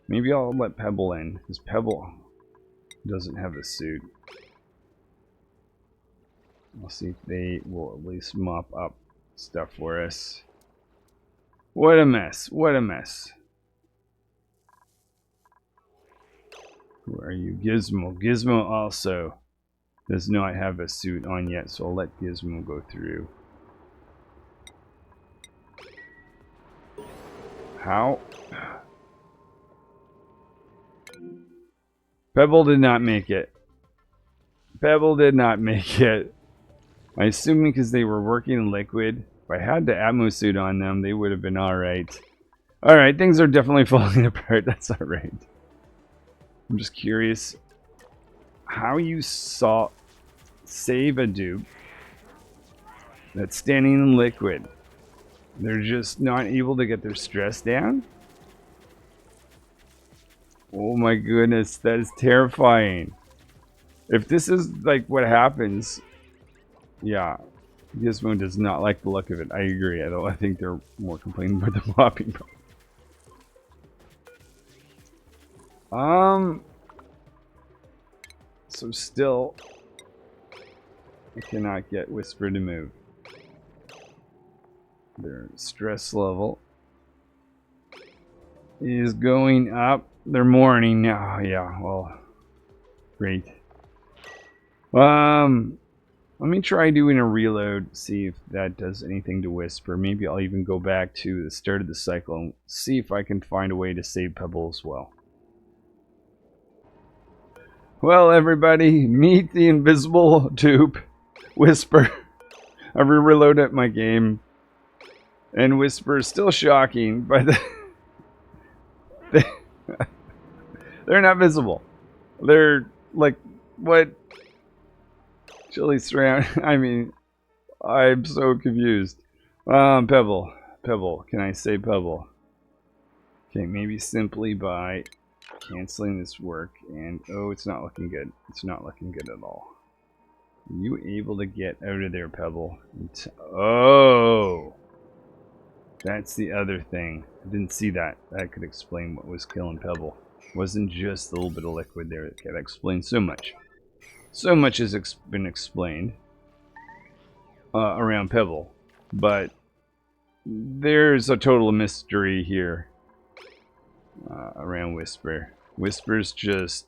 Maybe I'll let Pebble in, because Pebble doesn't have a suit. We'll see if they will at least mop up stuff for us. What a mess. What a mess. Who are you? Gizmo. Gizmo also does not have a suit on yet, so I'll let Gizmo go through. How? Pebble did not make it. Pebble did not make it. I assume because they were working in liquid. If I had the Atmo suit on them, they would have been alright. Alright, things are definitely falling apart. That's alright. I'm just curious how you save a dupe that's standing in liquid. They're just not able to get their stress down? Oh my goodness, that is terrifying. If this is like what happens, yeah. Gizmo does not like the look of it. I agree. I think they're more complaining about the popping. So still, I cannot get Whisper to move. Their stress level is going up. They're mourning now. Yeah, well, great. Let me try doing a reload, see if that does anything to Whisper. Maybe I'll even go back to the start of the cycle and see if I can find a way to save Pebble as well. Well, everybody, meet the invisible dupe, Whisper. I reloaded my game, and Whisper is still shocking, but they're not visible. They're like, what? Chili surround. I mean, I'm so confused. Pebble. Pebble. Can I say Pebble? Okay, maybe simply by canceling this work. And, oh, it's not looking good. It's not looking good at all. Are you able to get out of there, Pebble? Oh! That's the other thing. I didn't see that. That could explain what was killing Pebble. It wasn't just a little bit of liquid there. That explains so much. So much has been explained around Pebble, but there's a total mystery here around Whisper. Whisper's just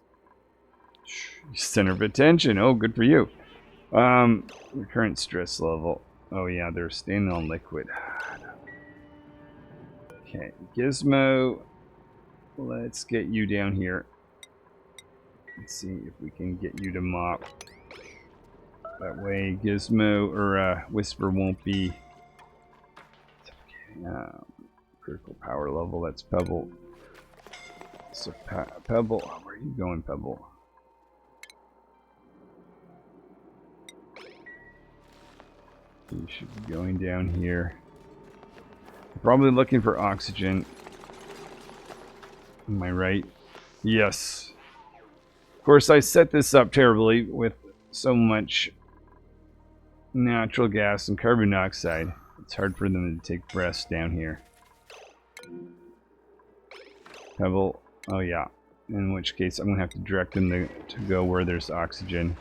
center of attention. Oh, good for you. The current stress level. Oh yeah, they're standing on liquid. Okay, Gizmo. Let's get you down here. Let's see if we can get you to mop. That way Gizmo or Whisper won't be. Okay, critical power level, that's Pebble. So Pebble, where are you going, Pebble? You should be going down here. You're probably looking for oxygen. Am I right? Yes. Of course, I set this up terribly with so much natural gas and carbon dioxide. It's hard for them to take breaths down here. Pebble. Oh, yeah. In which case, I'm going to have to direct them to go where there's oxygen.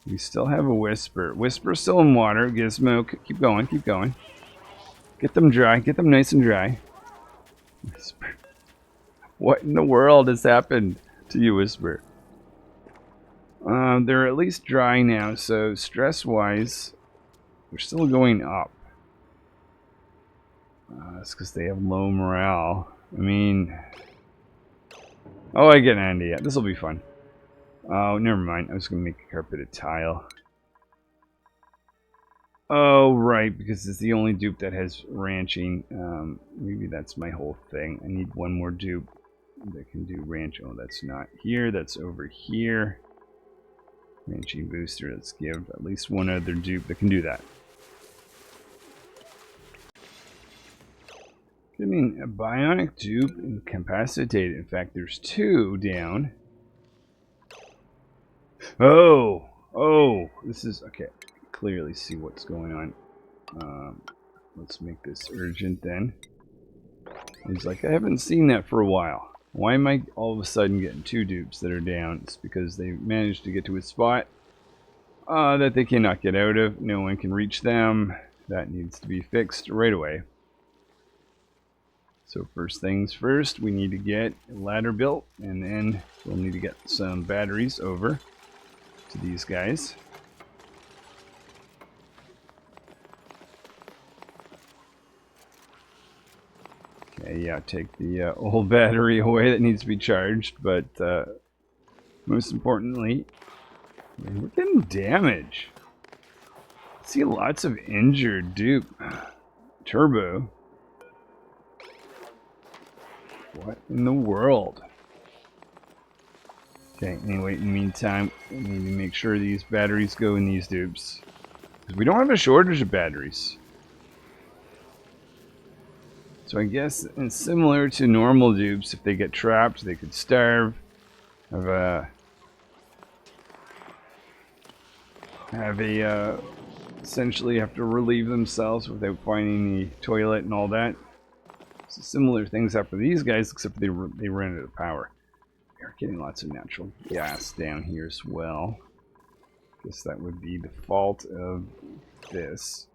We still have a Whisper. Whisper's still in water. Gizmo, keep going, keep going. Get them dry. Get them nice and dry. Whisper. What in the world has happened to you, Whisper? They're at least dry now, so stress-wise, they're still going up. That's because they have low morale. I mean... Oh, I get an idea. This will be fun. Oh, never mind. I was going to make a carpeted tile. Oh, right, because it's the only dupe that has ranching. Maybe that's my whole thing. I need one more dupe that can do ranch. Oh, that's not here. That's over here. Ranching booster. Let's give at least one other dupe that can do that. I mean, a bionic dupe incapacitated. In fact, there's two down. Oh! Oh! This is... Okay. Clearly see what's going on. Let's make this urgent then. He's like, I haven't seen that for a while. Why am I all of a sudden getting two dupes that are down? It's because they managed to get to a spot that they cannot get out of. No one can reach them. That needs to be fixed right away. So first things first, we need to get a ladder built, and then we'll need to get some batteries over to these guys. Okay, yeah, take the old battery away that needs to be charged, but most importantly, we're getting damage. I see lots of injured dupe. Turbo. What in the world? Okay, anyway, in the meantime, we need to make sure these batteries go in these dupes. Because we don't have a shortage of batteries. So I guess it's similar to normal dupes. If they get trapped, they could starve. essentially have to relieve themselves without finding the toilet and all that. So similar things happen to these guys, except they ran out of power. We're getting lots of natural gas down here as well. Guess that would be the fault of this.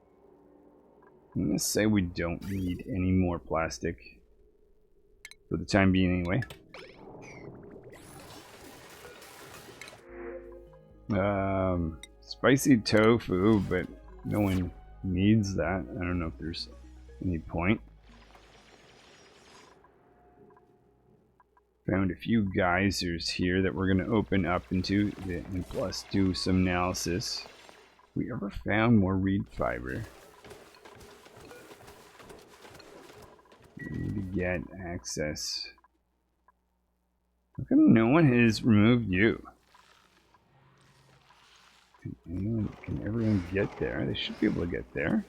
I'm gonna say we don't need any more plastic for the time being, anyway. Spicy tofu, but no one needs that. I don't know if there's any point. Found a few geysers here that we're going to open up into, and plus do some analysis. We ever found more reed fiber? We need to get access. How come no one has removed you? Can everyone get there? They should be able to get there.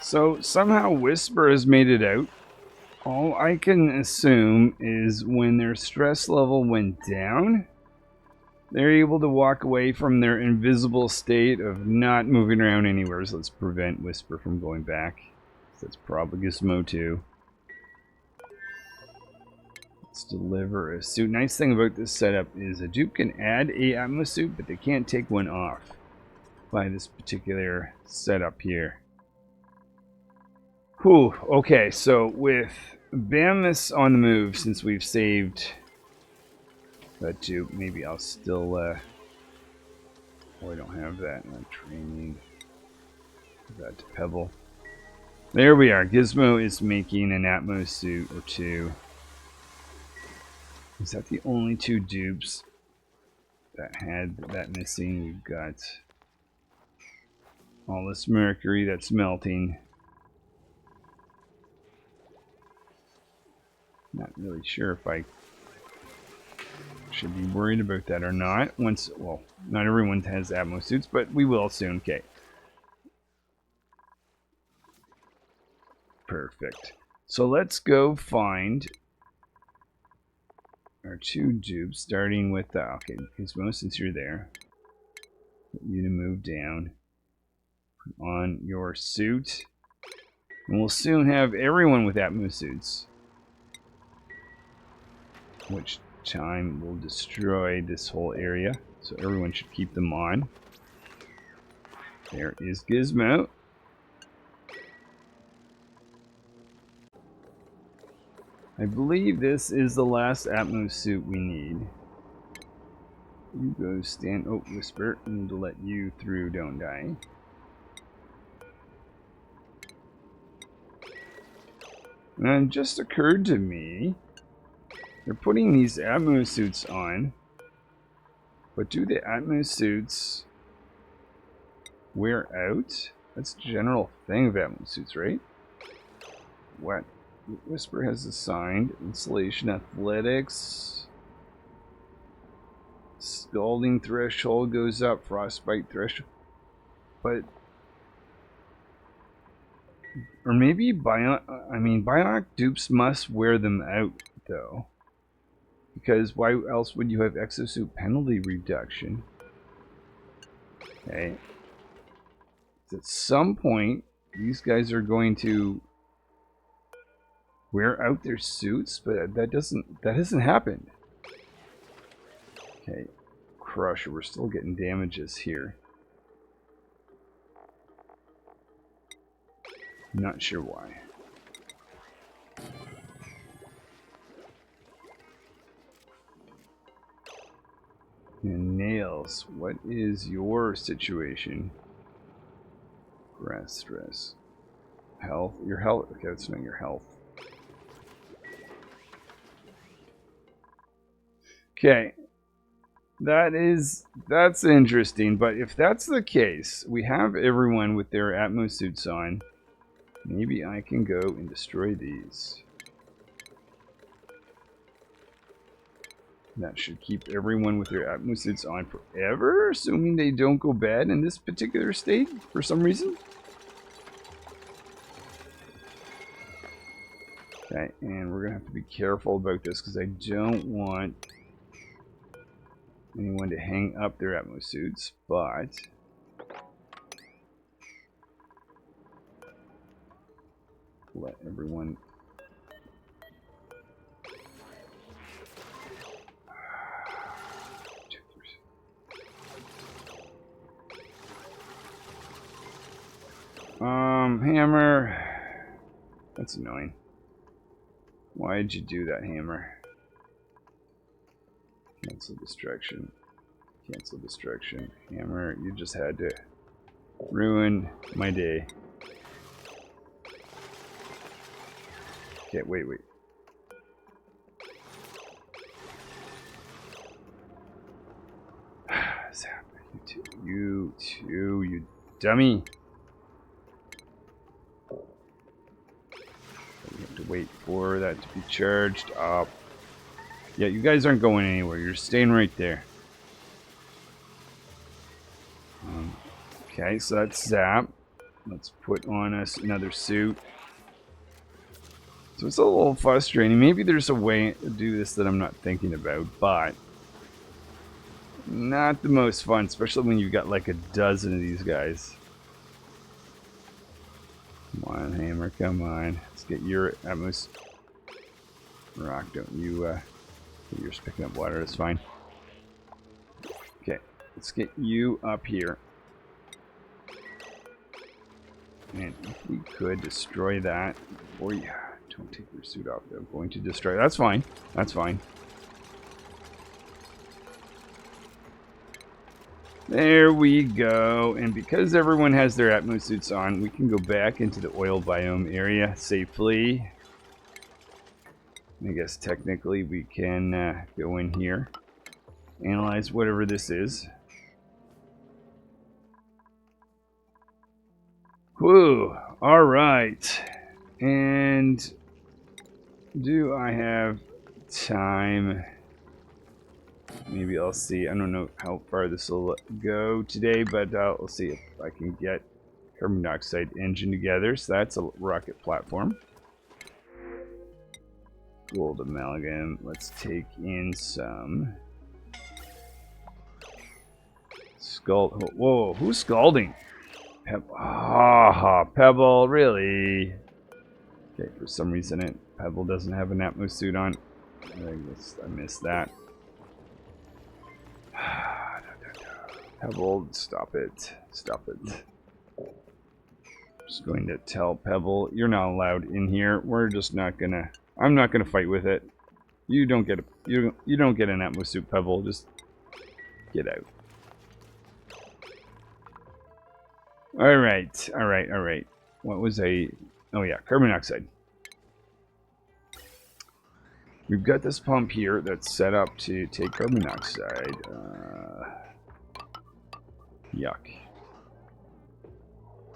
So somehow Whisper has made it out. All I can assume is when their stress level went down, they're able to walk away from their invisible state of not moving around anywhere. So let's prevent Whisper from going back. So that's probably Gizmo too. Let's deliver a suit. Nice thing about this setup is a dupe can add a Atmo suit, but they can't take one off by this particular setup here. Whew, okay, so with Bamus on the move, since we've saved that dupe, maybe I'll still, oh, I don't have that in my training. Give that to Pebble. There we are. Gizmo is making an Atmo suit or two. Is that the only two dupes that had that missing? We've got all this mercury that's melting. Not really sure if I should be worried about that or not. Well, not everyone has Atmo suits, but we will soon. Okay. Perfect. So let's go find our two dupes, starting with the... Okay, Gizmo, since you're there, get you to move down. Put on your suit. And we'll soon have everyone with Atmo suits. Which time will destroy this whole area. So everyone should keep them on. There is Gizmo. I believe this is the last Atmo suit we need. You go stand... Oh, Whisper. I need to let you through, don't I? And it just occurred to me... They're putting these Atmo suits on, but do the Atmo suits wear out? That's the general thing of Atmo suits, right? What? Whisper has assigned insulation, athletics, scalding threshold goes up, frostbite threshold, but or maybe Bionic dupes must wear them out though. Because why else would you have exosuit penalty reduction? Okay. At some point, these guys are going to wear out their suits, but that hasn't happened. Okay. Crusher, we're still getting damages here. Not sure why. And Nails, what is your situation? Grass stress. Health? Your health? Okay, that's not your health. Okay. That's interesting, but if that's the case, we have everyone with their Atmo suits on. Maybe I can go and destroy these. That should keep everyone with their Atmo suits on forever, assuming they don't go bad in this particular state for some reason. Okay, and we're going to have to be careful about this because I don't want anyone to hang up their Atmo suits, but let everyone... Hammer. That's annoying. Why'd you do that, Hammer? Cancel distraction. Cancel distraction. Hammer, you just had to ruin my day. Okay, wait. Zap, you two, you dummy. We have to wait for that to be charged up. Yeah, you guys aren't going anywhere. You're staying right there. Okay, so that's Zap. Let's put on us another suit. So it's a little frustrating. Maybe there's a way to do this that I'm not thinking about, but not the most fun, especially when you've got like a dozen of these guys. Come on, Hammer, come on. Let's get your Atmos. Rock, don't you, you're just picking up water, that's fine. Okay, let's get you up here. And if we could destroy that before you... Don't take your suit off, I'm going to destroy... That's fine, that's fine. There we go, and because everyone has their Atmo suits on, we can go back into the oil biome area safely. I guess technically we can go in here, analyze whatever this is. Whew, alright. And do I have time? Maybe I'll see. I don't know how far this will go today, but we'll see if I can get carbon dioxide engine together. So that's a rocket platform. Gold amalgam. Let's take in some scald. Whoa, who's scalding? Pebble, really? Okay, for some reason Pebble doesn't have an Atmo suit on. I guess I missed that. Pebble, stop it. Stop it. Just going to tell Pebble, you're not allowed in here. We're just not gonna... I'm not gonna fight with it. You don't get a... You don't get an Atmo suit, Pebble. Just get out. Alright, alright. What was a... Oh yeah, carbon dioxide. We've got this pump here that's set up to take carbon dioxide. Yuck.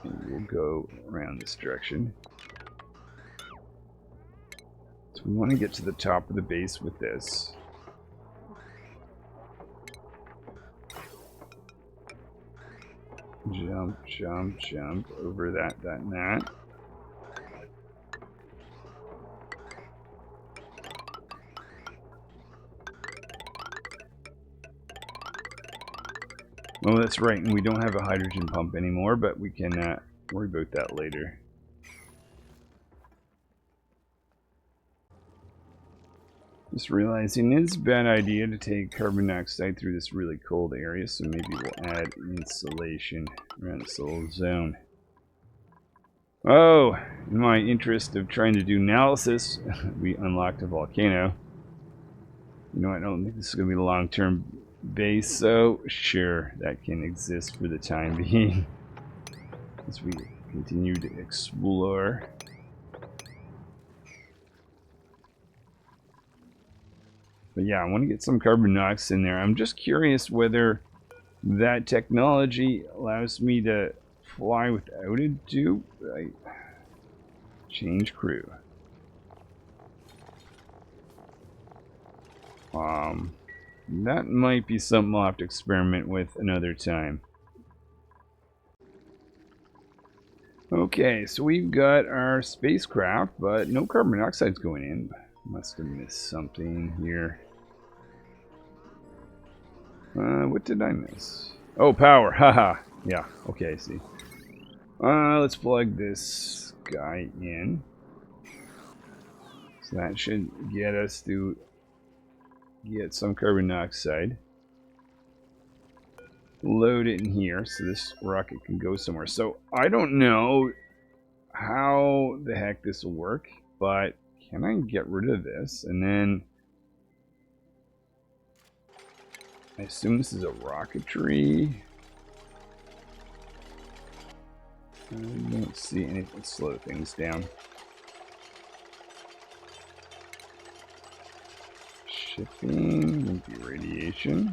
And we'll go around this direction. So we want to get to the top of the base with this. Jump over that, and that. Oh, that's right, and we don't have a hydrogen pump anymore, but we can worry about that later. Just realizing it's a bad idea to take carbon dioxide through this really cold area, so maybe we'll add insulation around this little zone. Oh, in my interest of trying to do analysis, we unlocked a volcano. You know, I don't think this is going to be a long-term base, so sure, that can exist for the time being as we continue to explore. But yeah, I want to get some carbon dioxide in there. I'm just curious whether that technology allows me to fly without a dupe. Right. Change crew. That might be something I'll have to experiment with another time. Okay, so we've got our spacecraft, but no carbon dioxide's going in. Must have missed something here. What did I miss? Oh, power. Haha. Yeah, okay, I see. Let's plug this guy in. So that should get us to get some carbon dioxide. Load it in here so this rocket can go somewhere. So I don't know how the heck this will work, but can I get rid of this? And then I assume this is a rocketry. I don't see anything slow things down. Shipping, won't be radiation.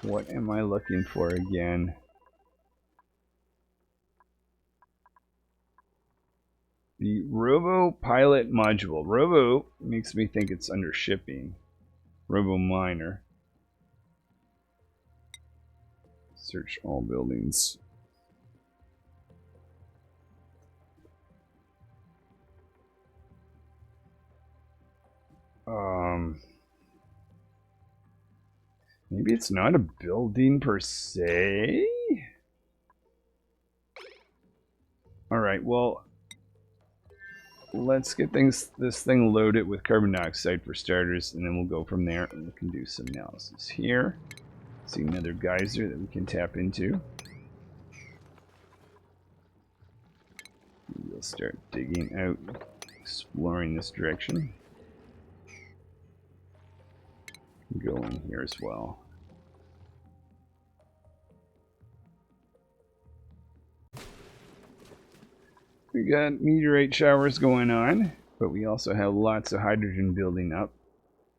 What am I looking for again? The Robo Pilot Module. Robo makes me think it's under shipping. Robo Miner. Search all buildings. Maybe it's not a building per se? Alright, well, let's get this thing loaded with carbon dioxide for starters, and then we'll go from there, and we can do some analysis here. See another geyser that we can tap into. We'll start digging out, exploring this direction. Go in here as well. We got meteorite showers going on, but we also have lots of hydrogen building up.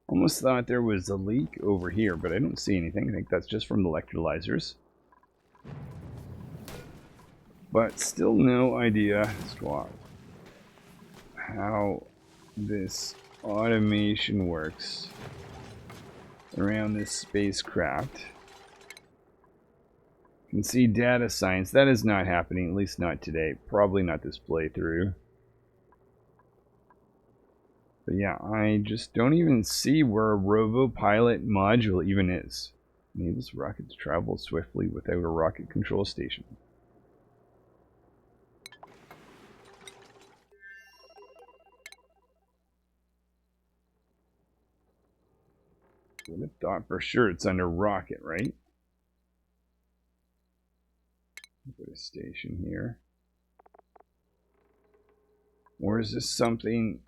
Almost thought there was a leak over here, but I don't see anything. I think that's just from the electrolyzers. But still no idea as to how this automation works around this spacecraft. You can see data science. That is not happening, at least not today. Probably not this playthrough. But yeah, I just don't even see where a robo-pilot module even is. Enables rocket to travel swiftly without a rocket control station. I would have thought for sure it's under rocket, right? Put a station here. Or is this something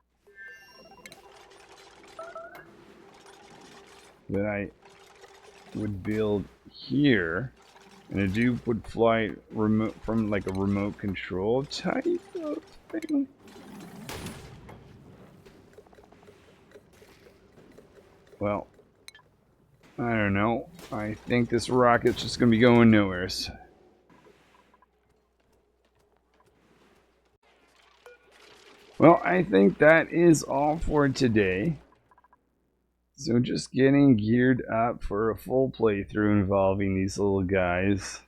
that I would build here, and a dupe would fly remote from like a remote control type of thing? Well, I don't know. I think this rocket's just gonna be going nowheres. Well, I think that is all for today. So just getting geared up for a full playthrough involving these little guys.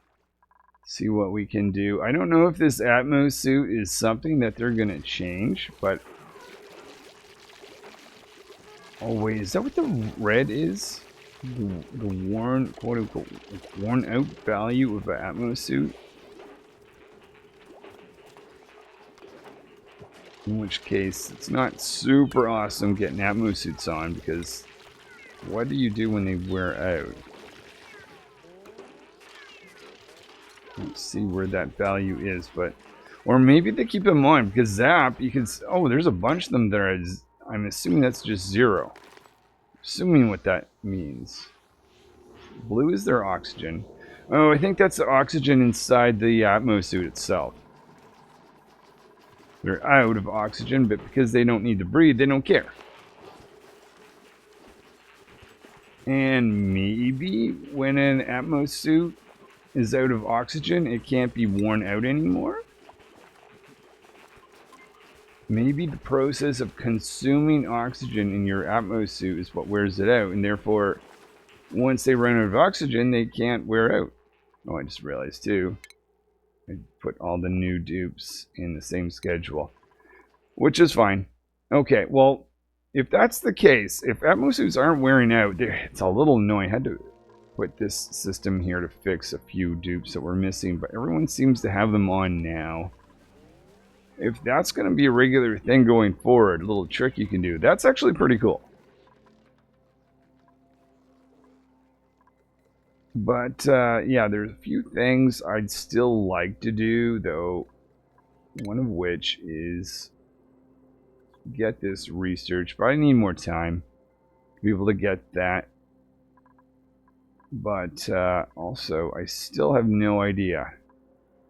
See what we can do. I don't know if this Atmo suit is something that they're going to change, but... Oh wait, is that what the red is? The worn, quote-unquote, worn out value of an Atmo suit? In which case, it's not super awesome getting Atmo suits on, because what do you do when they wear out? Let's see where that value is, but... Or maybe they keep them on, because Zap, you can... Oh, there's a bunch of them there. I'm assuming that's just 0. Assuming what that means. Blue is their oxygen. Oh, I think that's the oxygen inside the Atmo suit itself. They're out of oxygen, but because they don't need to breathe, they don't care. And maybe when an Atmo suit is out of oxygen, it can't be worn out anymore? maybe the process of consuming oxygen in your Atmo suit is what wears it out, and therefore, once they run out of oxygen, they can't wear out. Oh, I just realized too, I put all the new dupes in the same schedule, which is fine. Okay, well, if that's the case, if Atmo suits aren't wearing out, it's a little annoying. I had to put this system here to fix a few dupes that were missing, but everyone seems to have them on now. If that's going to be a regular thing going forward, a little trick you can do, that's actually pretty cool. But, yeah, there's a few things I'd still like to do, though, one of which is get this research, but I need more time to be able to get that. But, also, I still have no idea.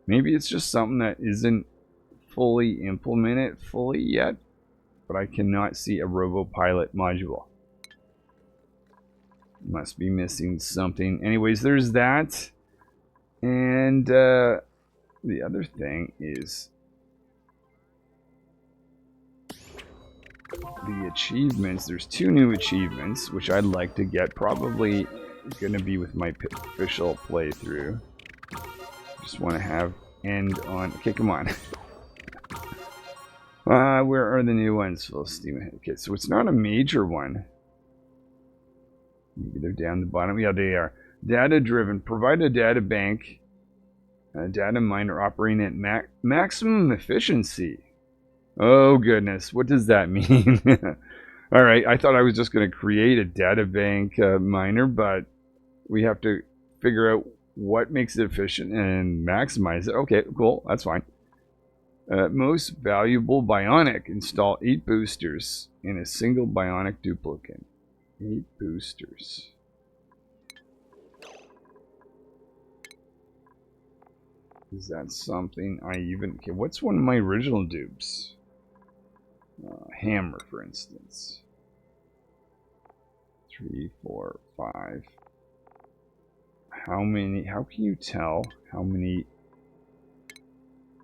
Maybe it's just something that isn't fully implemented fully yet, but I cannot see a RoboPilot module. Must be missing something. Anyways, there's that. And the other thing is the achievements. There's 2 new achievements, which I'd like to get. Probably going to be with my official playthrough. Just want to have end on... Okay, come on. Where are the new ones? Full steam ahead. Okay, so it's not a major one. Maybe they're down the bottom. Yeah, they are. Data driven. Provide a data bank. Data miner operating at maximum efficiency. Oh, goodness. What does that mean? Alright, I thought I was just going to create a data bank miner, but we have to figure out what makes it efficient and maximize it. Okay, cool. That's fine. Most valuable Bionic. Install 8 boosters in a single Bionic duplicate. 8 boosters. Is that something I even... Okay, what's one of my original dupes? Hammer, for instance. 3, 4, 5. How many... How can you tell how many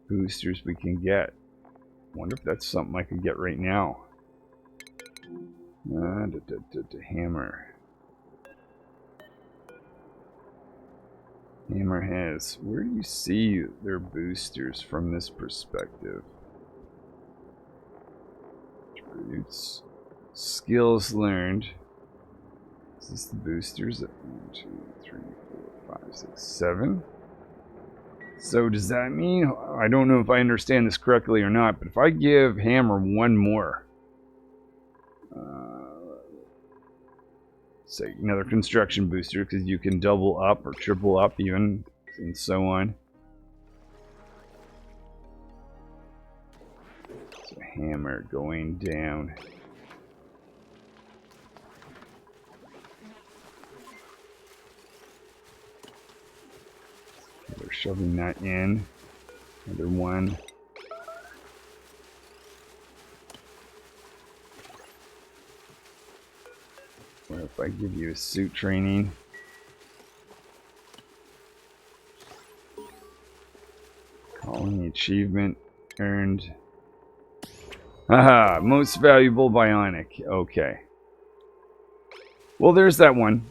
boosters we can get? I wonder if that's something I could get right now. Hammer. Hammer has... Where do you see their boosters from this perspective? Attributes. Skills learned. Is this the boosters? 1, 2, 3, 4, 5, 6, 7. So does that mean... I don't know if I understand this correctly or not, but if I give Hammer 1 more... say another construction booster, because you can double up or triple up even, and so on. So Hammer going down. They're shoving that in. Another one. What if I give you a suit training? Calling the achievement earned. Haha, most valuable Bionic. Okay. Well, there's that one.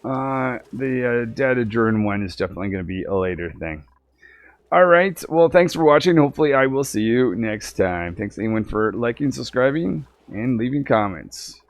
The data-driven one is definitely going to be a later thing. Alright, well, thanks for watching. Hopefully I will see you next time. Thanks anyone for liking, subscribing, and leaving comments.